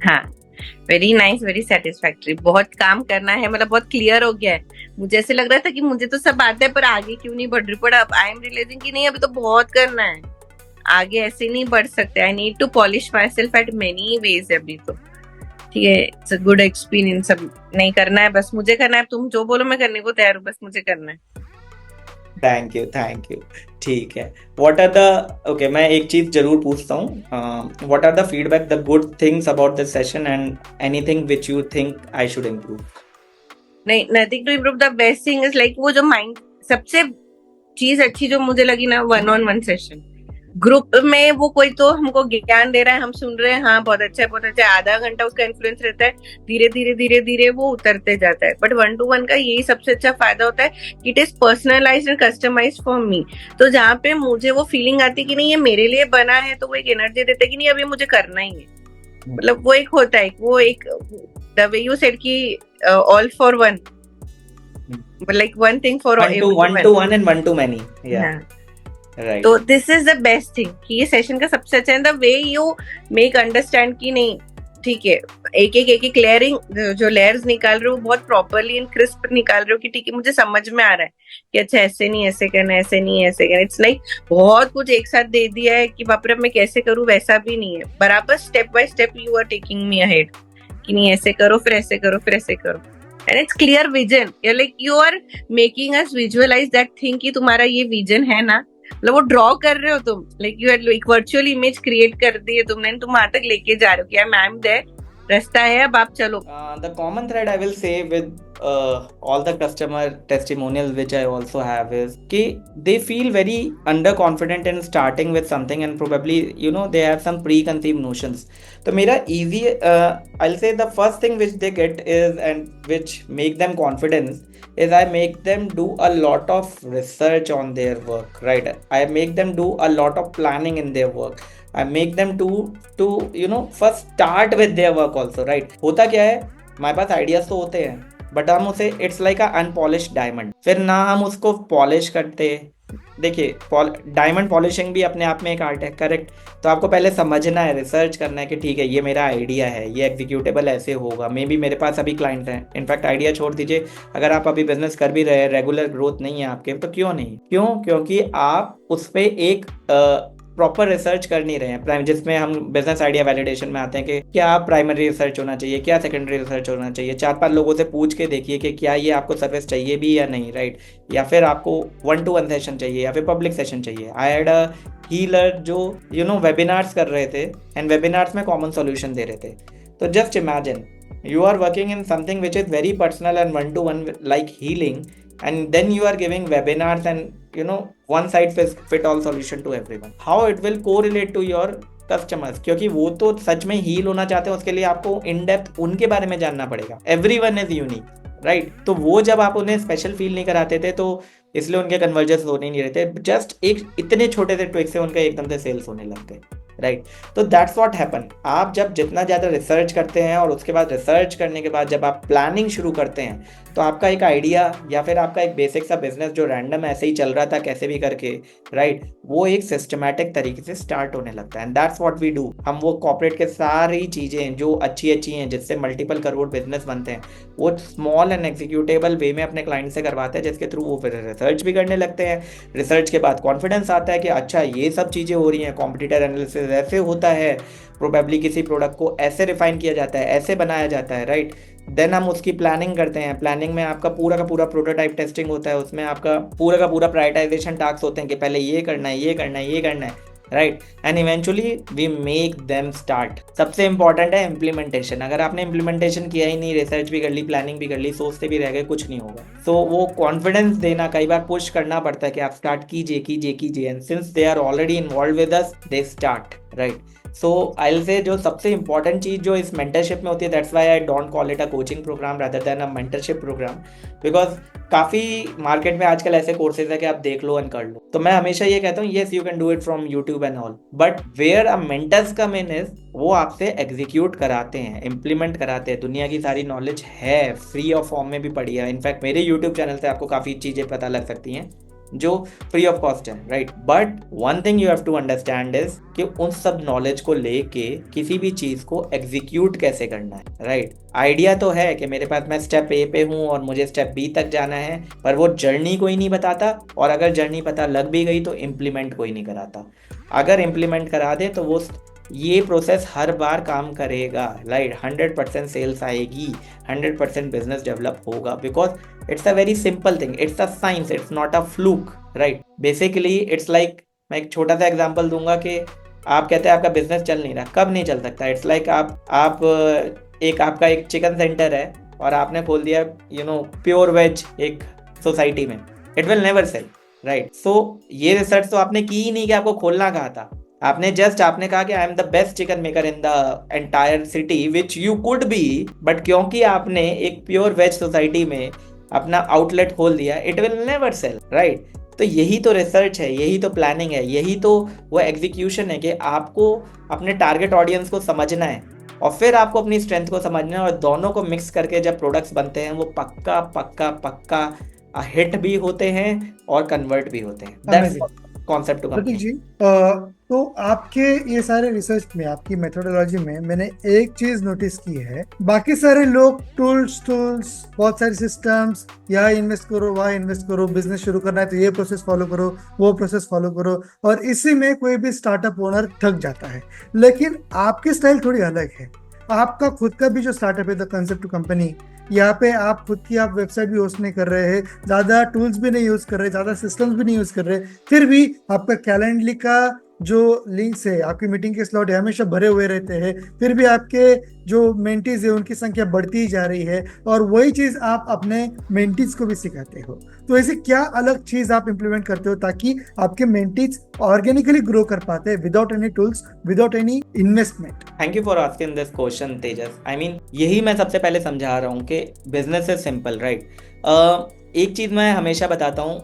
हाँ, very nice, very satisfactory. बहुत काम करना है, मतलब बहुत clear हो गया है. मुझे ऐसे लग रहा था कि मुझे तो सब आता है पर आगे क्यों नहीं बढ़ रही, पर अब आई एम रियलाइजिंग कि नहीं, अभी तो बहुत करना है, आगे ऐसे नहीं बढ़ सकते. I need to polish myself at many ways. अभी तो ठीक है, इट्स अ गुड एक्सपीरियंस. अब नहीं करना है, बस मुझे करना है. तुम जो बोलो मैं करने को तैयार हूँ, बस मुझे करना है. Thank you. ठीक है. व्हाट आर द ओके, मैं एक चीज जरूर पूछता हूँ. What are the feedback, the good things about this session and anything which you think I should improve? नहीं, nothing to improve. The best thing is like वो जो माइंड, सबसे चीज अच्छी जो मुझे लगी ना, 1-on-1 सेशन. ग्रुप में वो कोई तो हमको ज्ञान दे रहा है, हम सुन रहे हैं, हाँ बहुत अच्छा है, बहुत अच्छा है. आधा घंटा उसका इन्फ्लुएंस रहता है, धीरे धीरे वो उतरते जाता है. बट 1-to-1 का यही सबसे अच्छा फायदा होता है कि it is personalised and customised for me. तो जहाँ पे मुझे वो फीलिंग आती है कि नहीं ये मेरे लिए बना है, तो वो एक एनर्जी देता है कि नहीं अभी मुझे करना ही है. मतलब वो एक होता है, वो एक द वे यू सेड कि all for one, like one thing for one to one and one to many. Yeah. Right. तो this is the best thing कि ये सेशन का सबसे अच्छा है. The way you make understand कि नहीं ठीक है, एक लेयरिंग, जो लेयर्स निकाल रहे हो बहुत प्रॉपरली एंड क्रिस्प निकाल रहे हो कि ठीक है मुझे समझ में आ रहा है कि अच्छा ऐसे नहीं ऐसे करना, ऐसे नहीं ऐसे करना. इट्स लाइक बहुत कुछ एक साथ दे दिया है कि बाप रे मैं कैसे करूँ, वैसा भी नहीं है. बराबर step by step you are taking me ahead कि नहीं ऐसे करो, फिर ऐसे करो, फिर ऐसे करो. and it's clear vision. You're like you are making us visualize that thing कि तुम्हारा ये vision है ना, मतलब वो draw कर रहे हो तुम, like you are like virtual image create कर दी है तुमने, तुम वहां तक लेके जा रहे हो कि यार मैम दे रास्ता है, अब आप चलो. The common thread I will say with all the customer testimonials which I also have is कि they feel very underconfident in starting with something and probably they have some preconceived notions. तो मेरा easy I'll say the first thing which they get is and which make them confidence is I make them do a lot of research on their work, right? I make them do a lot of planning in their work. I make them to first start with their work also, right? होता क्या है, हमारे पास ideas तो होते हैं but हम उसे it's like a unpolished diamond, फिर ना हम उसको पॉलिश करते. देखिए डायमंड पॉलिशिंग भी अपने आप में एक आर्ट है, करेक्ट? तो आपको पहले समझना है, रिसर्च करना है कि ठीक है ये मेरा आइडिया है, ये एग्जीक्यूटेबल ऐसे होगा, मे बी मेरे पास अभी क्लाइंट हैं. इनफैक्ट आइडिया छोड़ दीजिए, अगर आप अभी बिजनेस कर भी रहे हैं, रेगुलर ग्रोथ नहीं है आपके, तो क्यों नहीं? क्योंकि आप उस पर एक प्रॉपर रिसर्च कर नहीं रहे हैं, जिसमें हम बिजनेस आइडिया वैलिडेशन में आते हैं कि क्या प्राइमरी रिसर्च होना चाहिए, क्या सेकेंडरी रिसर्च होना चाहिए. 4-5 लोगों से पूछ के देखिए कि क्या ये आपको सर्विस चाहिए भी या नहीं, राइट? या फिर आपको 1-to-1 सेशन चाहिए या फिर पब्लिक सेशन चाहिए. आई हैड अ हीलर जो वेबिनार्स कर रहे थे एंड वेबिनार्स में कॉमन सॉल्यूशन दे रहे थे. तो just imagine you are working in something which is very personal and 1-to-1 like healing, and then you are giving webinars and one size fit all solution to everyone. How it will correlate to your customers? क्योंकि वो तो सच में heal होना चाहते हैं, उसके लिए आपको इन डेप्थ उनके बारे में जानना पड़ेगा. everyone is unique, right? तो वो जब आप उन्हें स्पेशल फील नहीं कराते थे तो इसलिए उनके कन्वर्जन्स होने नहीं रहते. जस्ट एक इतने छोटे से ट्विक से उनका एकदम से सेल्स होने लग गए, राइट? तो दैट्स व्हाट हैपन. आप जब जितना ज़्यादा रिसर्च करते हैं और उसके बाद रिसर्च करने के बाद जब आप प्लानिंग शुरू करते हैं, तो आपका एक आइडिया या फिर आपका एक बेसिक सा बिजनेस जो रैंडम ऐसे ही चल रहा था कैसे भी करके, राइट, वो एक सिस्टमैटिक तरीके से स्टार्ट होने लगता है. And that's what we do. हम वो कॉर्पोरेट के सारी चीज़ें जो अच्छी हैं जिससे मल्टीपल करोड़ बिजनेस बनते हैं, वो स्मॉल एंड एग्जीक्यूटेबल वे में अपने क्लाइंट से करवाते हैं, जिसके थ्रू वो फिर रिसर्च भी करने लगते हैं. रिसर्च के बाद कॉन्फिडेंस आता है कि अच्छा ये सब चीज़ें हो रही हैं, कॉम्पिटिटर एनालिसिस ऐसे होता है, प्रोबेबली किसी प्रोडक्ट को ऐसे रिफाइन किया जाता है, ऐसे बनाया जाता है, राइट? देन हम उसकी प्लानिंग करते हैं. प्लानिंग में आपका पूरा का पूरा प्रोटोटाइप टेस्टिंग होता है, उसमें आपका पूरा का पूरा प्रायोरिटाइजेशन टास्क होते हैं कि पहले ये करना है, ये करना है, ये करना है, right? And eventually we make them start. सबसे इंपॉर्टेंट है इम्प्लीमेंटेशन. अगर आपने इम्प्लीमेंटेशन किया ही नहीं, रिसर्च भी कर ली, प्लानिंग भी कर ली, सोचते भी रह गए, कुछ नहीं होगा. सो वो कॉन्फिडेंस देना, कई बार पुश करना पड़ता है कि आप स्टार्ट कीजिए. And since they are already involve with us, they start, right? So I will say जो सबसे इंपॉर्टेंट चीज़ जो इस मेंटरशिप में होती है, that's why I don't call it a coaching programme rather than a mentorship programme, because काफ़ी market में आजकल ऐसे कोर्सेज है कि आप देख लो एंड कर लो. तो मैं हमेशा ये कहता हूँ, yes you can do it from YouTube and all, but where a mentors come in is वो आपसे एग्जीक्यूट कराते हैं, इम्प्लीमेंट कराते हैं. दुनिया की सारी नॉलेज है, फ्री ऑफ फॉर्म में भी पड़ी है. इनफैक्ट मेरे यूट्यूब चैनल से आपको काफ़ी चीज़ें पता लग सकती हैं जो फ्री ऑफ कॉस्ट है, right? But one thing you have to understand is कि उन सब नॉलेज को लेके किसी भी चीज़ को एग्जीक्यूट कैसे करना है, राइट? आइडिया तो है कि मेरे पास मैं स्टेप ए पे हूँ और मुझे स्टेप बी तक जाना है, पर वो जर्नी कोई नहीं बताता, और अगर जर्नी पता लग भी गई तो इम्प्लीमेंट कोई नहीं कराता. अगर इम्प्लीमेंट करा दे तो वो ये प्रोसेस हर बार काम करेगा, राइट? 100% सेल्स आएगी, 100% बिजनेस डेवलप होगा, because it's a very simple thing, it's a science, it's not a fluke, right? Basically it's like, मैं एक छोटा सा एग्जांपल दूंगा कि आप कहते हैं आपका बिजनेस चल नहीं रहा, कब नहीं चल सकता? इट्स लाइक आपका एक चिकन सेंटर है और आपने खोल दिया प्योर वेज एक सोसाइटी में, it will never sell, right? So ये रिसर्च तो आपने की ही नहीं कि आपको खोलना कहा था. आपने कहा कि I am the best chicken maker in the entire city, which you could be, but क्योंकि आपने एक प्योर वेज सोसाइटी में अपना आउटलेट खोल दिया, it will never sell, right? तो यही तो रिसर्च है, यही तो प्लानिंग है, यही तो वो एग्जीक्यूशन है कि आपको अपने टारगेट ऑडियंस को समझना है और फिर आपको अपनी स्ट्रेंथ को समझना है, और दोनों को मिक्स करके जब प्रोडक्ट्स बनते हैं वो पक्का पक्का पक्का हिट भी होते हैं और कन्वर्ट भी होते हैं. दैट्स कॉन्सेप्ट टू प्रतीक जी, तो आपके ये सारे रिसर्च में, आपकी मेथोडोलॉजी में मैंने एक चीज नोटिस की है, बाकी सारे लोग टूल्स बहुत सारे सिस्टम्स, यहाँ इन्वेस्ट करो, वहाँ इन्वेस्ट करो, बिजनेस शुरू करना है तो ये प्रोसेस फॉलो करो, वो प्रोसेस फॉलो करो, और इसी में कोई भी स्टार्टअप ओनर थक जाता है. लेकिन आपकी स्टाइल थोड़ी अलग है. आपका खुद का भी जो स्टार्टअप है, द कंसेप्ट टू कंपनी, यहाँ पे आप खुद की आप वेबसाइट भी होस्ट नहीं कर रहे हैं, ज़्यादा टूल्स भी नहीं यूज़ कर रहे, ज़्यादा सिस्टम्स भी नहीं यूज़ कर रहे, फिर भी आपका कैलेंडली का जो लिंक्स है, आपकी मीटिंग के स्लॉट है, हमेशा भरे हुए रहते हैं, फिर भी आपके जो मेंटीज है उनकी संख्या बढ़ती ही जा रही है, और वही चीज़ आप अपने मेंटीज को भी सिखाते हो। तो ऐसे क्या अलग चीज आप इंप्लीमेंट करते हो ताकि आपके मेंटीज ऑर्गेनिकली ग्रो कर पाते हैं without any tools, without any investment? Thank you for asking this question Tejas. I mean यही मैं सबसे पहले समझा रहा हूँ कि बिजनेस इज सिंपल, राइट। एक चीज़ मैं हमेशा बताता हूँ,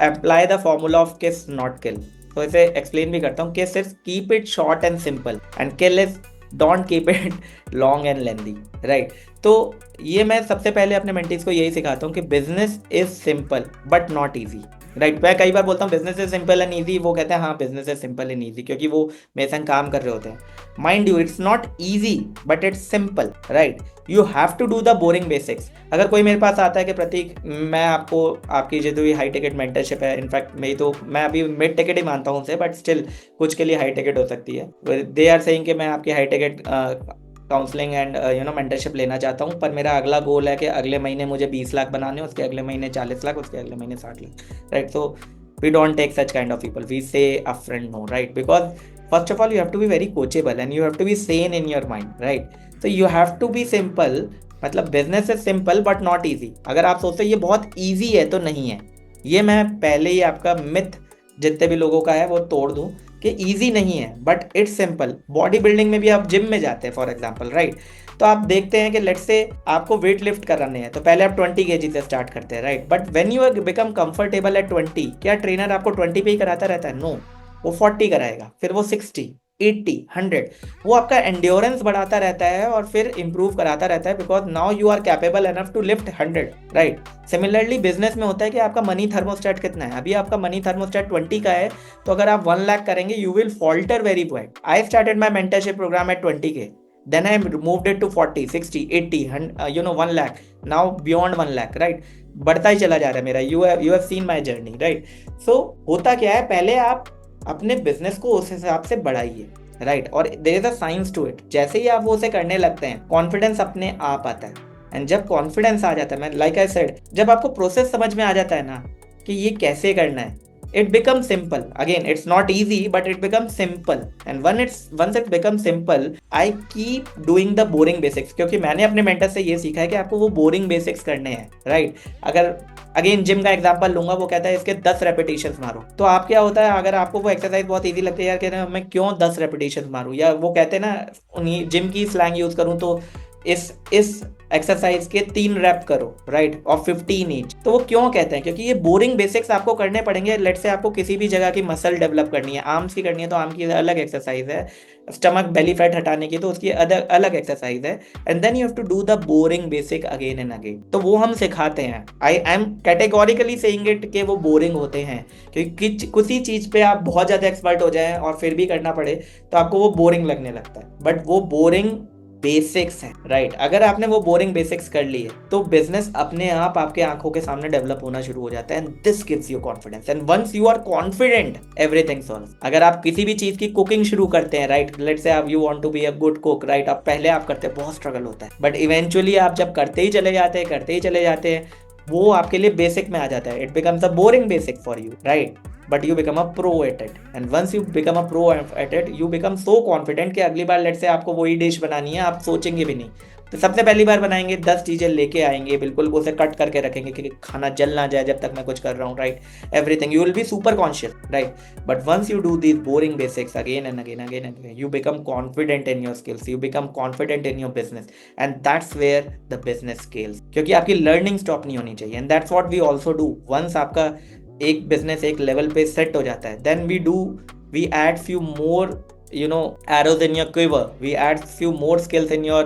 अप्लाई द फॉर्मूला ऑफ किस नॉट किल। तो इसे एक्सप्लेन भी करता हूँ, किस is keep it short and simple and kill is don't keep it long and lengthy, right. तो ये मैं सबसे पहले अपने मेंटीज को यही सिखाता हूँ कि business is simple but not easy, right. मैं कई बार बोलता हूँ business is simple and easy, वो कहते हैं हाँ business is simple and easy, क्योंकि वो मेरे संग काम कर रहे होते हैं। Mind you, it's not easy but it's simple, right. You have to do the boring basics. अगर कोई मेरे पास आता है कि प्रतीक मैं आपको आपकी जो भी हाई टिकट मेंटरशिप है, इनफैक्ट मेरी तो मैं अभी मिड टिकट ही मानता हूँ उसे, बट स्टिल कुछ के लिए हाई टिकट हो सकती है। दे आर सेइंग कि मैं आपकी high ticket counselling and mentorship लेना चाहता हूँ, पर मेरा अगला गोल है कि अगले महीने मुझे 20 लाख बनाने, उसके अगले महीने 40 लाख, उसके अगले महीने 60 lakh, right. So we don't take such kind of people, we say upfront no, right, because first of all you have to be very coachable and you have to be sane in your mind, right. तो you have to be simple, मतलब business is simple but not easy. अगर आप सोचते ये बहुत easy है तो नहीं है। ये मैं पहले ही आपका मिथ जितने भी लोगों का है वो तोड़ दूं कि इजी नहीं है, but it's simple. Body building में भी आप जिम में जाते हैं फॉर एग्जांपल, राइट। तो आप देखते हैं कि लेट्स से आपको वेट लिफ्ट कराने हैं तो पहले आप 20 kg से स्टार्ट करते हैं, right. But when you become comfortable at 20, क्या ट्रेनर आपको 20 पे ही कराता रहता है? नो, वो 40 कराएगा, फिर वो 60, 80, 100, वो आपका एंड्योरेंस बढ़ाता रहता है और फिर इंप्रूव कराता रहता है, because now you are capable enough to lift 100, right. Similarly business में होता है कि आपका मनी थर्मोस्टेट कितना है। अभी आपका मनी थर्मोस्टेट 20 का है, तो अगर आप 1 लाख करेंगे you will falter very bad. I started my mentorship programme at 20K, then I moved it to 40, 60, 80, 1 lakh, now beyond 1 lakh, right। बढ़ता ही चला जा रहा है मेरा। you have seen my journey, right। so होता क्या है, पहले आप अपने बिजनेस को उस हिसाब से बढ़ाइए, राइट। और there is a science to it. जैसे ही आप वो उसे करने लगते हैं कॉन्फिडेंस अपने आप आता है, एंड जब कॉन्फिडेंस आ जाता है, मैं लाइक आई सेड, जब आपको प्रोसेस समझ में आ जाता है ना कि ये कैसे करना है, it becomes simple. Again, it's not easy but it becomes simple, and once it becomes simple, I keep doing the boring basics, क्योंकि मैंने अपने मेंटर से ये सीखा है कि आपको वो बोरिंग बेसिक्स करने हैं, राइट। अगर अगेन जिम का एग्जांपल लूंगा, वो कहता है इसके 10 रेपिटेशंस मारो, तो आप क्या होता है, अगर आपको वो एक्सरसाइज बहुत इजी लगती है, यार कहते हैं मैं क्यों 10 रेपिटेशंस मारूं, या वो कहते हैं ना, उन्हीं जिम की स्लैंग यूज करूं तो इस एक्सरसाइज के 3 रैप करो, राइट, और 15 ईच। तो वो क्यों कहते हैं, क्योंकि ये बोरिंग बेसिक्स आपको करने पड़ेंगे। लेट से आपको किसी भी जगह की मसल डेवलप करनी है, आर्म्स की करनी है तो आर्म की अलग एक्सरसाइज है, स्टमक बेली फैट हटाने की तो उसकी अलग एक्सरसाइज है, and then you have to do the boring basic again and again. तो वो हम सिखाते हैं। I am categorically saying it कि वो बोरिंग होते हैं, क्योंकि किसी चीज पे आप बहुत ज्यादा एक्सपर्ट हो जाए और फिर भी करना पड़े तो आपको वो बोरिंग लगने लगता है, बट वो बोरिंग बेसिक्स है, राइट। अगर आपने वो बोरिंग बेसिक्स कर लिए तो बिजनेस अपने आप आपके आंखों के सामने डेवलप होना शुरू हो जाता है, and this gives you confidence, and once you are confident everything solves. अगर आप किसी भी चीज की कुकिंग शुरू करते हैं, राइट, लेट्स से आप you want to be a good cook, right, आप पहले आप करते हैं, बहुत स्ट्रगल होता है, बट इवेंचुअली आप जब करते ही चले जाते हैं वो आपके लिए बेसिक में आ जाता है, it becomes a boring basic for you, right, but you become a pro at it, and once you become a pro at it you become so confident कि अगली बार लेट से आपको वही डिश बनानी है, आप सोचेंगे भी नहीं, तो सबसे पहली बार बनाएंगे 10 चीजें लेके आएंगे, बिल्कुल उसे कट करके रखेंगे कि खाना जल ना जाए जब तक मैं कुछ कर रहा हूँ, right, everything you will be super conscious, right. But once you do these boring basics again and again you become confident in your skills, you become confident in your business, and that's where the business scales, क्योंकि आपकी learning stop नहीं होनी चाहिए, and that's what we also do। once आपका एक business एक level पे set हो जाता है, then we add few more arrows in your quiver, we add few more skills in your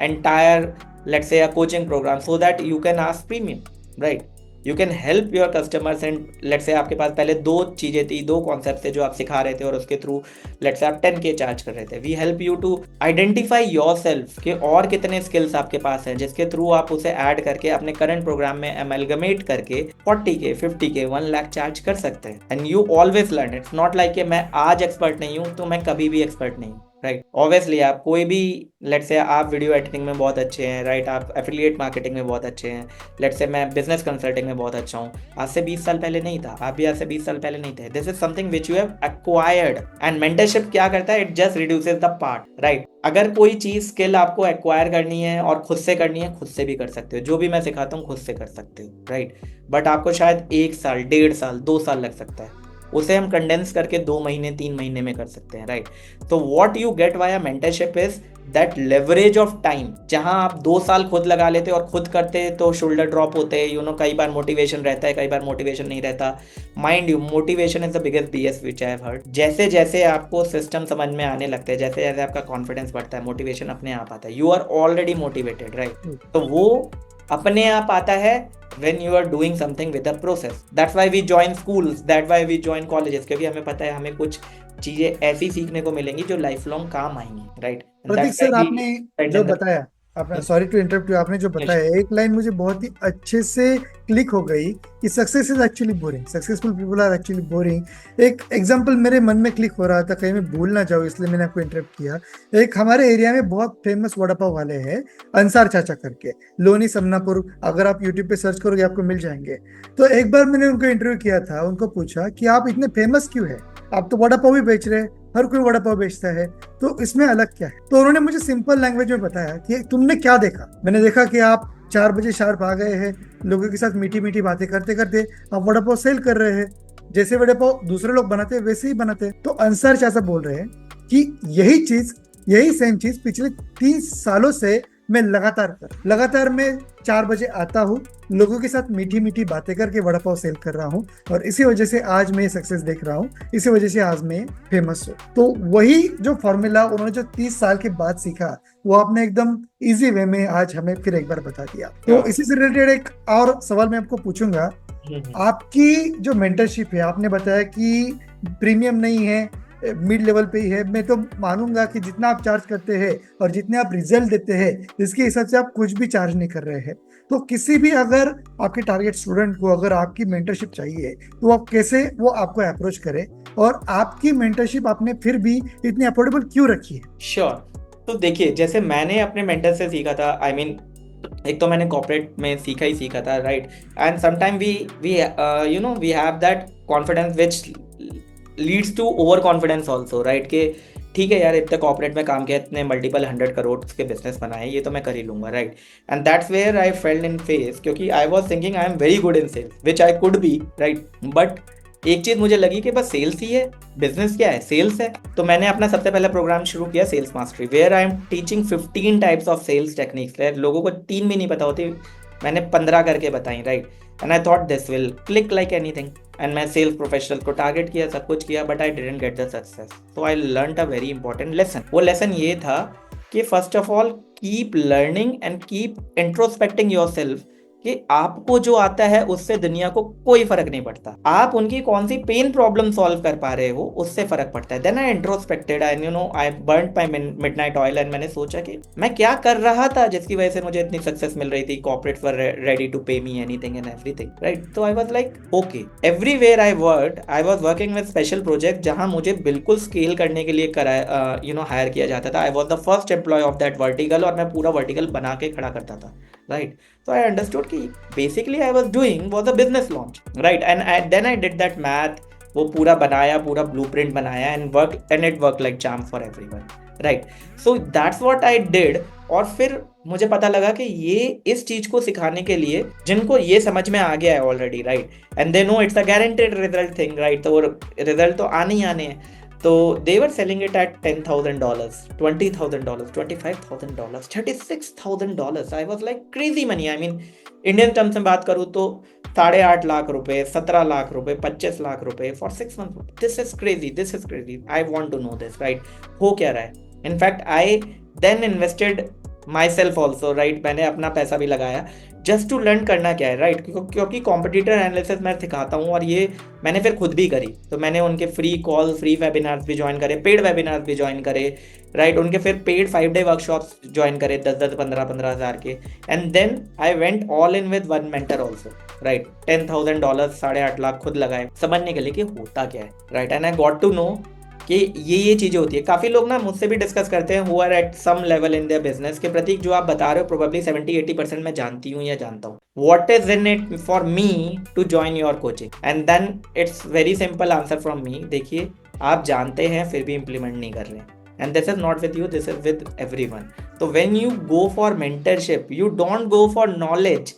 entire, let's say, a coaching program, so that you can ask premium, right, you can help your customers, and let's say आपके पास पहले 2 चीजें थी, 2 concept थे जो आप सिखा रहे थे और उसके थ्रू लेट्स से आप 10K चार्ज कर रहे थे। We help you to identify yourself कि और कितने स्किल्स आपके पास हैं जिसके थ्रू आप उसे ऐड करके अपने करंट प्रोग्राम में एमलगमेट करके 40K, 50K, 1 लाख चार्ज कर सकते हैं, and you always learn. It's not like कि मैं आज एक्सपर्ट नहीं हूँ तो मैं कभी भी एक्सपर्ट नहीं हूँ, राइट। ऑब्वियसली आप कोई भी, लेट्स से आप वीडियो एडिटिंग में बहुत अच्छे हैं, राइट, आप एफिलिएट मार्केटिंग में बहुत अच्छे हैं, लेट्स से मैं बिजनेस कंसल्टिंग में बहुत अच्छा हूँ, आज से 20 साल पहले नहीं था, आप भी आज से 20 साल पहले नहीं थे। This is something which you have acquired, and mentorship क्या करता है, it just reduces the part, right. अगर कोई चीज स्किल आपको एक्वायर करनी है और खुद से करनी है, खुद से भी कर सकते हो, जो भी मैं सिखाता हूँ खुद से कर सकते हो, राइट। बट आपको शायद 1 साल, 1.5 साल, 2 साल लग सकता है, उसे हम कंडेंस करके 2 महीने, 3 महीने में कर सकते हैं, राइट। तो what you get via mentorship is that leverage of time. जहां आप 2 साल खुद लगा लेते और खुद करते तो शोल्डर ड्रॉप होते, कई बार मोटिवेशन रहता है, कई बार मोटिवेशन नहीं रहता। Mind you, motivation is the biggest BS which I have heard. जैसे जैसे आपको सिस्टम समझ में आने लगते हैं, जैसे जैसे आपका कॉन्फिडेंस बढ़ता है, मोटिवेशन अपने आप आता है। You are already motivated, right. तो वो अपने आप आता है when you are doing something with a process. That's why we join schools, that's why we join colleges, क्योंकि हमें पता है हमें कुछ चीजें ऐसी सीखने को मिलेंगी जो लाइफ लॉन्ग काम आएंगी, राइट। प्रतीक सर, आपने जो बताया, आपने, सॉरी टू इंटरप्ट यू, आपने जो बताया एक लाइन मुझे बहुत ही अच्छे से क्लिक हो गई कि success is actually boring, successful people are actually boring. एक एग्जांपल मेरे मन में क्लिक हो रहा था, कहीं मैं भूल ना जाऊँ इसलिए मैंने आपको इंटरप्ट किया। एक हमारे एरिया में बहुत फेमस वड़ा पाव वाले हैं, अंसार चाचा करके, लोनी समनापुर, अगर आप यूट्यूब पे सर्च करोगे आपको मिल जाएंगे। तो एक बार मैंने उनको इंटरव्यू किया था, उनको पूछा कि आप इतने फेमस क्यों है, आप तो वड़ा पाव भी बेच रहे हैं, हर कोई वड़ा पाव बेचता है, तो इसमें अलग क्या है। तो उन्होंने मुझे सिंपल लैंग्वेज में बताया कि तुमने क्या देखा। मैंने देखा कि आप 4 बजे शार्प आ गए हैं, लोगों के साथ मीठी मीठी बातें करते करते आप वड़ा पाव सेल कर रहे हैं, जैसे वड़ा पाव दूसरे लोग बनाते हैं वैसे ही बनाते हैं। तो अंसार चाचा बोल रहे हैं कि यही सेम चीज पिछले 30 सालों से मैं लगातार मैं 4 बजे आता हूँ, लोगों के साथ मीठी मीठी बातें करके वड़ा पाव सेल कर रहा हूँ, और इसी वजह से आज मैं सक्सेस देख रहा हूँ, इसी वजह से आज मैं फेमस हूँ। तो वही जो फॉर्मूला उन्होंने जो 30 साल के बाद सीखा, वो आपने एकदम इजी वे में आज हमें फिर एक बार बता दिया। तो इसी से रिलेटेड एक और सवाल मैं आपको पूछूंगा, आपकी जो मेंटरशिप है, आपने बताया कि प्रीमियम नहीं है, मिड लेवल पे ही है। मैं तो मानूंगा कि जितना आप चार्ज करते हैं और जितने आप रिजल्ट देते हैं, इसके हिसाब से आप कुछ भी चार्ज नहीं कर रहे हैं। तो किसी भी अगर आपके टारगेट स्टूडेंट को अगर आपकी मेंटरशिप चाहिए, तो आप कैसे वो आपको अप्रोच करे, और आपकी मेंटरशिप आपने फिर भी इतनी अफोर्डेबल क्यों रखी है? श्योर। तो देखिए, जैसे मैंने अपने मेंटर से सीखा था, आई मीन एक तो मैंने कॉर्पोरेट में सीखा था, right. And sometime we have that confidence which leads to over confidence also, right. के ठीक है यार, इतने कॉर्पोरेट में काम किया, इतने मल्टीपल 100 करोड़ के बिजनेस बनाए, ये तो मैं कर ही लूंगा, right. And that's where I felt in face, क्योंकि I was thinking I am very good in sales, which I could be, right. But एक चीज मुझे लगी कि बस सेल्स ही है, बिजनेस क्या है, सेल्स है। तो मैंने अपना सबसे पहला प्रोग्राम शुरू किया, sales mastery, where I am teaching 15 types of sales techniques. लोगों को 3 भी नहीं पता होती, मैंने 15 करके बताई, right. And I thought this will click like anything, and मैं सेल्स प्रोफेशनल को टारगेट किया, सब कुछ किया, but I didn't get the success. So I learned a very important lesson. वो लेसन ये था कि first of all keep learning and keep introspecting yourself, कि आपको जो आता है उससे दुनिया को कोई फर्क नहीं पड़ता, आप उनकी कौन सी पेन प्रॉब्लम सॉल्व कर पा रहे हो उससे फर्क पड़ता है। Then I introspected and I burned my midnight oil, and मैंने सोचा कि मैं क्या कर रहा था जिसकी वजह से मुझे इतनी सक्सेस मिल रही थी। Corporates were ready to pay me anything and everything, right. तो I was like okay, everywhere I was working with special project, जहां मुझे बिल्कुल स्केल करने के लिए हायर किया जाता था। I was the first employ of that vertical, और मैं पूरा वर्टिकल बना के खड़ा करता था, राइट। So I understood कि basically I was doing was a business launch, right? And then I did that math, वो पूरा बनाया, पूरा blueprint बनाया, and it worked like charm for everyone, right? So that's what I did. और फिर मुझे पता लगा कि ये इस चीज को सिखाने के लिए जिनको ये समझ में आ गया है already, right, and they know it's a guaranteed result thing, right. तो रिजल्ट तो आने ही आने हैं। तो they were selling it at $10,000, $20,000, $25,000, $36,000. I was like crazy money. I mean, Indian terms में बात करूँ तो 8.5 लाख रुपए, 17 लाख रुपए, 25 लाख रुपए for 6 months. This is crazy. I want to know this, right? हो क्या रहा है? In fact, I then invested myself also, right? मैंने अपना पैसा भी लगाया जस्ट टू लर्न करना क्या है, राइट। क्योंकि कॉम्पिटिटर एनालिसिस मैं सिखाता हूँ, और ये मैंने फिर खुद भी करी। तो मैंने उनके फ्री कॉल, फ्री वेबिनार्स भी ज्वाइन करे, पेड वेबिनार्स भी ज्वाइन करे, राइट। उनके फिर पेड 5-day वर्कशॉप्स ज्वाइन करे 10-10, 15-15 हज़ार के। And then I went all in with one mentor also, right. $10,000, 8.5 lakh खुद लगाए समझने के लिए कि होता क्या है, right. And I got to know कि ये चीज़ें होती है। काफ़ी लोग ना मुझसे भी डिस्कस करते हैं who are at some level in their business के प्रतीक जो आप बता रहे हो प्रोबेबली 70-80% मैं जानती हूँ या जानता हूँ। What is in it for me to join your coaching? And then it's very simple answer from me. देखिए, आप जानते हैं फिर भी इम्प्लीमेंट नहीं कर रहे हैं, and this is not with you, this is with everyone. तो when you go for mentorship, you don't go for knowledge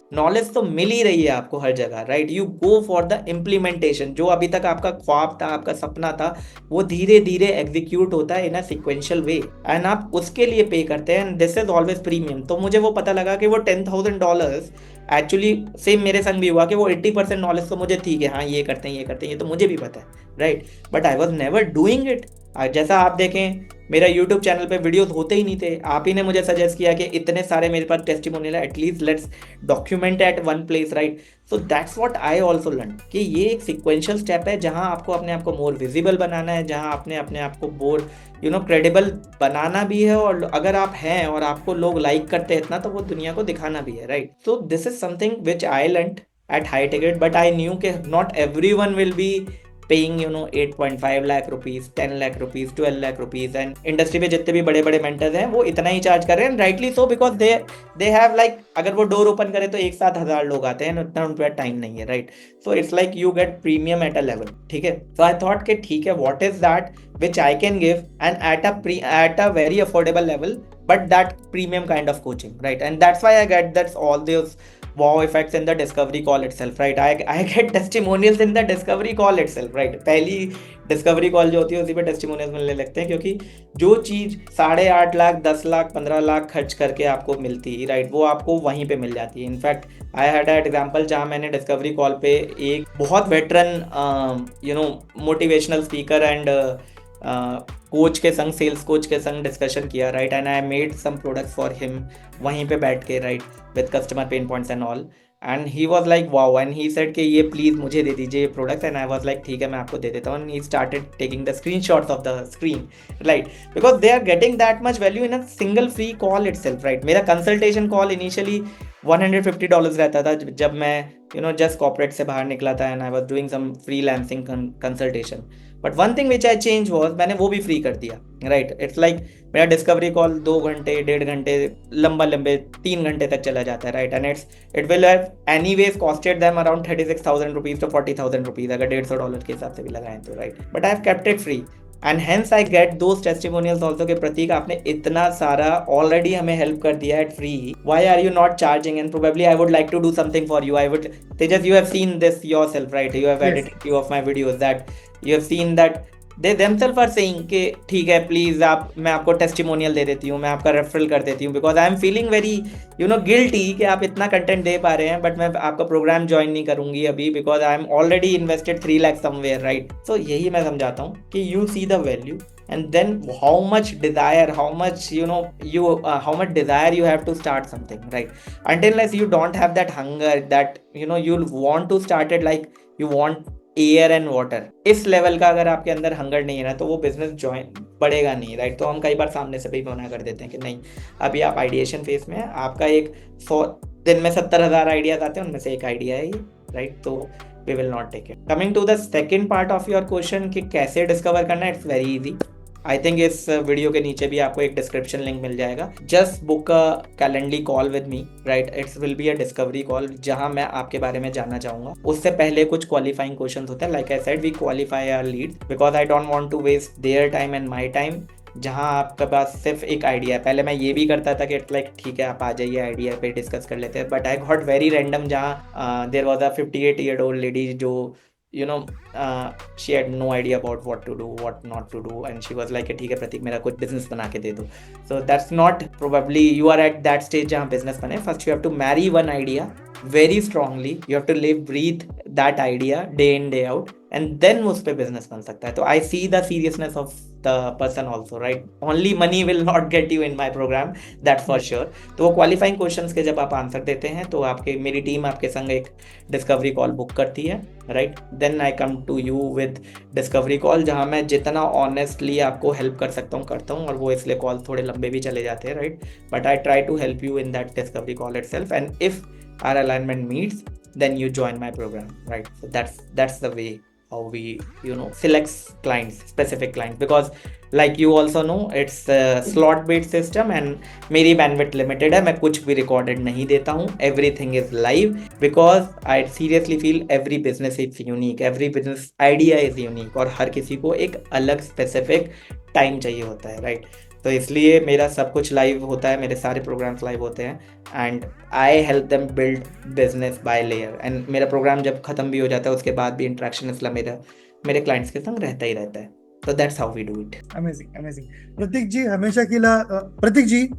तो मिल ही रही है आपको हर जगह, right? You go for the implementation. जो अभी तक आपका ख्वाब था, आपका सपना था, वो धीरे धीरे एग्जीक्यूट होता है इन अ सिक्वेंशियल वे, एंड आप उसके लिए पे करते हैं, and this is always premium. तो मुझे वो पता लगा कि वो $10,000 एक्चुअली सेम मेरे संग भी हुआ कि वो 80% नॉलेज तो मुझे थी कि हाँ ये करते हैं ये तो मुझे भी पता है, right, but I was never doing it. जैसा आप देखें मेरा यूट्यूब चैनल पे वीडियोस होते ही नहीं थे, आप ही ने मुझे सजेस्ट किया कि इतने सारे मेरे पास टेस्टिमोनियल है, at least let's document at one place, right. So that's what I also learn कि ये एक सिक्वेंशियल स्टेप है जहां आपको अपने आप को मोर विजिबल बनाना है, जहां आपने अपने आप को मोर क्रेडिबल बनाना भी है, और अगर आप हैं और आपको लोग लाइक करते हैं इतना तो वो दुनिया को दिखाना भी है, right. So this is something which I learn at high ticket, but I knew कि not everyone will be paying 8.5 lakh rupees, 10 lakh rupees, 12 lakh rupees, and industry पे जितने भी बड़े बड़े मेंटर्स हैं वो इतना ही चार्ज कर रहे हैं, rightly so, because they have like अगर वो डोर ओपन करे तो एक साथ 1000 लोग आते हैं, उतना उन पर टाइम नहीं है, right. So it's like you get premium at a level, ठीक है। सो आई थॉट कि ठीक है, what is that which I can give and at a very affordable level, but that premium kind of coaching, right? And that's why I get that's all those wow effects in the discovery call itself, right? I get testimonials in the discovery call itself, right? पहली discovery call जो होती है उसी पे testimonials मिलने लगते हैं, क्योंकि जो चीज़ 8.5 लाख 10 लाख 15 लाख खर्च करके आपको मिलती है, राइट, वो आपको वहीं पे मिल जाती है। In fact I had at example जहाँ मैंने डिस्कवरी कॉल पे एक बहुत veteran motivational speaker and coach के संग, सेल्स कोच के संग डिस्कशन किया, right, and I made some products for him वहीं पे बैठ के, right, with customer pain points and all, and he was like wow, and he said कि ये प्लीज़ मुझे दे दीजिए ये products, and I was like ठीक है मैं आपको दे देता हूँ, and he started taking the screenshots of the screen, right, because they are getting that much value in a single free call itself, right. मेरा कंसल्टेशन कॉल इनिशियली $150 रहता था जब मैं जस्ट कॉर्पोरेट से बाहर निकला था, and I was doing some freelancing consultation, but one thing which I change was मैंने वो भी फ्री कर दिया, राइट। इट्स लाइक मेरा डिस्कवरी कॉल 2 घंटे 1.5 घंटे लंबे 3 घंटे तक चला जाता है, right, and it will have anyways costed them around 36,000 rupees to 40,000 rupees अगर $150 के हिसाब से भी लगाएं तो, right, but I have kept it free, and hence I get those testimonials also के प्रतीक आपने इतना सारा ऑलरेडी हमें हेल्प कर दिया at free, why are you not charging, and probably I would like to do something for you. I would Tejas, you have seen this yourself, right, you have edited few of my videos that you have seen that they themselves are saying कि ठीक है please मैं आपको testimonial दे देती हूँ, मैं आपका referral कर देती हूँ, because I am feeling very guilty कि आप इतना कंटेंट दे पा रहे हैं बट मैं आपका प्रोग्राम ज्वाइन नहीं करूंगी अभी, because I am already invested 3 lakh somewhere, right. So यही मैं समझाता हूँ कि you see the value and then how much desire, how much desire you have to start something, right? Unless you don't have that hunger that you'll want to start it, like you want air and water, इस level का अगर आपके अंदर hunger नहीं है ना तो वो बिजनेस ज्वाइन बढ़ेगा नहीं, राइट। तो हम कई बार सामने से भी मना कर देते हैं कि नहीं अभी आप आइडिएशन फेज में है, आपका एक 100 दिन में 70,000 आइडियाज आते हैं, उनमें से एक आइडिया है ये, राइट, तो we will not take it. Coming to the second part of your question कि कैसे डिस्कवर करना है, it's very easy. I think इस वीडियो के नीचे भी आपको एक डिस्क्रिप्शन लिंक मिल जाएगा। Just book a Calendly call with me, right, it's will be a discovery call जहां मैं आपके बारे में जानना चाहूंगा। उससे पहले कुछ क्वालिफाइंग क्वेश्चंस होते हैं, like I said we qualify our leads because I don't want to waste their time and my time. जहां आपके पास सिर्फ एक आइडिया है, पहले मैं ये भी करता था कि इट्स लाइक ठीक है आप आ जाइए आइडिया पे डिस्कस कर लेते हैं, but I got very random जहाँ there was a 58-year-old lady जो she had no idea about what to do, what not to do, and she was like ठीक है प्रतीक मेरा कुछ business बना के दे दो। So that's not probably you are at that stage जहाँ business बने। First you have to marry one idea very strongly, you have to live breathe that idea day in day out, and then उस पे business बन सकता है। तो I see the seriousness of the person also, right? Only money will not get you in my program, that's for sure। तो वो qualifying questions के जब आप आंसर देते हैं तो मेरी टीम आपके संग एक डिस्कवरी कॉल बुक करती है, right. Then I come to you with discovery call जहाँ मैं जितना ऑनेस्टली आपको हेल्प कर सकता हूँ करता हूँ, और वो इसलिए कॉल थोड़े लंबे भी चले जाते हैं, right, but I try to help you in that discovery call itself, and if our alignment meets then you join my program, right? So that's the way how we select clients, specific clients, because like you also know it's a slot based system and मेरी bandwidth limited है, मैं कुछ भी recorded नहीं देता हूँ, everything is live because I seriously feel every business is unique, every business idea is unique और हर किसी को एक अलग specific time चाहिए होता है, right? तो इसलिए मेरा सब कुछ लाइव होता है, मेरे सारे प्रोग्राम्स लाइव होते हैं and I help them build business by layer. And मेरा प्रोग्राम जब खत्म भी हो जाता है उसके बाद भी इंटरेक्शन इसलिए मेरे क्लाइंट्स के संग रहता ही रहता है। तो that's how we do it. Amazing amazing. Prateek ji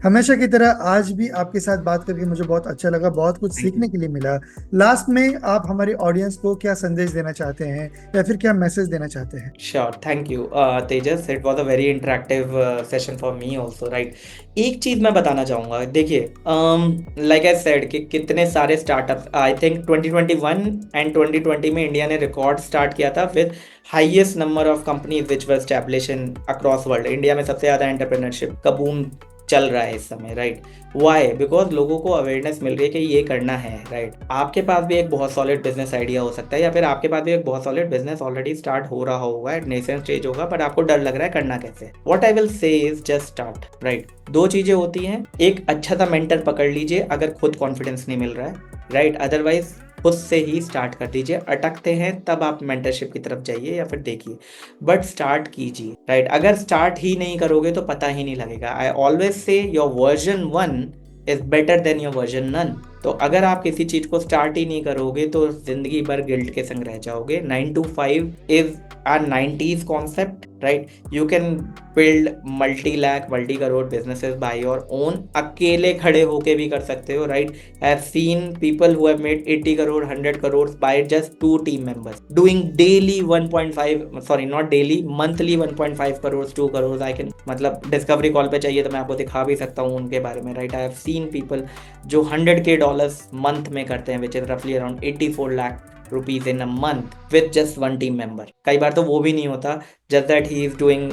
हमेशा की तरह आज भी आपके साथ बात करके मुझे बहुत अच्छा लगा, बहुत कुछ सीखने के लिए मिला। लास्ट में आप हमारे ऑडियंस को क्या संदेश देना चाहते हैं या फिर क्या मैसेज देना चाहते हैं? Sure, thank you Tejas, it was a very interactive session for me also, right. एक चीज मैं बताना चाहूंगा, देखिए लाइक आई सेड कि कितने सारे स्टार्टअप, आई थिंक 2021 एंड 2020 में इंडिया ने रिकॉर्ड स्टार्ट किया था with highest number of companies which were establish in across world. India में सबसे ज्यादा एंटरप्रेन्योरशिप का बूम चल रहा है इस समय, राइट। वाई? बिकॉज लोगों को अवेयरनेस मिल रही है कि ये करना है, राइट। आपके पास भी एक बहुत सॉलिड बिजनेस आइडिया हो सकता है या फिर आपके पास भी एक बहुत सॉलिड बिजनेस ऑलरेडी स्टार्ट हो रहा होगा, एट नेसेंट स्टेज होगा, बट आपको डर लग रहा है करना कैसे। व्हाट आई विल से इज जस्ट स्टार्ट, राइट। दो चीजें होती हैं, एक अच्छा सा मेंटर पकड़ लीजिए अगर खुद कॉन्फिडेंस नहीं मिल रहा है, राइट। अदरवाइज खुद से ही स्टार्ट कर दीजिए। अटकते हैं तब आप मेंटरशिप की तरफ जाइए या फिर देखिए, बट स्टार्ट कीजिए, राइट। अगर स्टार्ट ही नहीं करोगे तो पता ही नहीं लगेगा। I always say your version 1 is better than your version none. तो अगर आप किसी चीज को स्टार्ट ही नहीं करोगे तो जिंदगी भर गिल्ट के संग रह जाओगे। 9 to 5 is a 90s concept, right. You can build multi-lakh, multi-crore businesses by your own। अकेले खड़े होके भी कर सकते हो, right. I have scene people who have made 80 crore, 100 crores by just 2 team members doing daily 1.5, sorry not daily, monthly 1.5 crores, 2 crores। I can, मतलब discovery call पे चाहिए तो मैं आपको दिखा भी सकता हूँ उनके बारे में, right. I have scene people जो $100K मंथ में करते हैं, विच इज रफली around 84 lakh rupees in a month with just 1 team member. कई बार तो वो भी नहीं होता, just that he is doing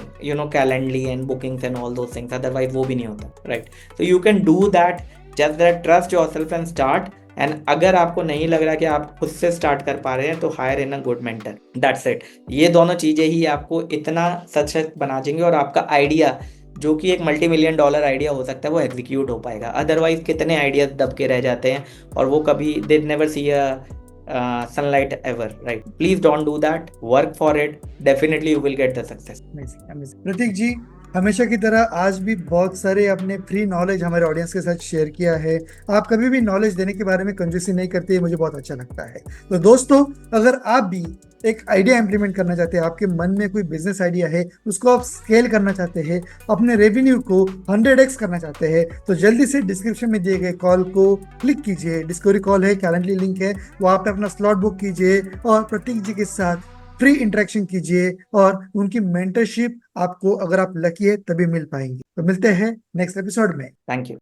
Calendly and bookings and all those things, otherwise वो भी नहीं होता, राइट। तो you can do that, just that trust yourself and start. And अगर आपको नहीं लग रहा कि आप खुद से स्टार्ट कर पा रहे हैं तो hire in a good mentor, that's it. ये दोनों चीजें ही आपको इतना सशक्त बना देंगे और आपका आइडिया जो कि एक $multi-million आइडिया हो सकता है वो एग्जीक्यूट हो पाएगा। अदरवाइज कितने आइडियाज दब के रह जाते हैं और वो कभी they never see a sunlight ever, right? Please don't do that, work for it, definitely you will get the success। प्रतीक जी हमेशा की तरह आज भी बहुत सारे अपने फ्री नॉलेज हमारे ऑडियंस के साथ शेयर किया है। आप कभी भी नॉलेज देने के बारे में कंजूसी नहीं करते, मुझे बहुत अच्छा लगता है। तो दोस्तों, अगर आप भी एक आइडिया इंप्लीमेंट करना चाहते हैं, आपके मन में कोई बिजनेस आइडिया है, उसको आप स्केल करना चाहते हैं, अपने रेवेन्यू को 100x करना चाहते हैं, तो जल्दी से डिस्क्रिप्शन में दिए गए कॉल को क्लिक कीजिए। डिस्कवरी कॉल है, कैलेंडर लिंक है, वहाँ पे अपना स्लॉट बुक कीजिए और प्रतीक जी के साथ फ्री इंटरेक्शन कीजिए और उनकी मेंटरशिप आपको, अगर आप लकी है, तभी मिल पाएंगी। तो मिलते हैं नेक्स्ट एपिसोड में। Thank you.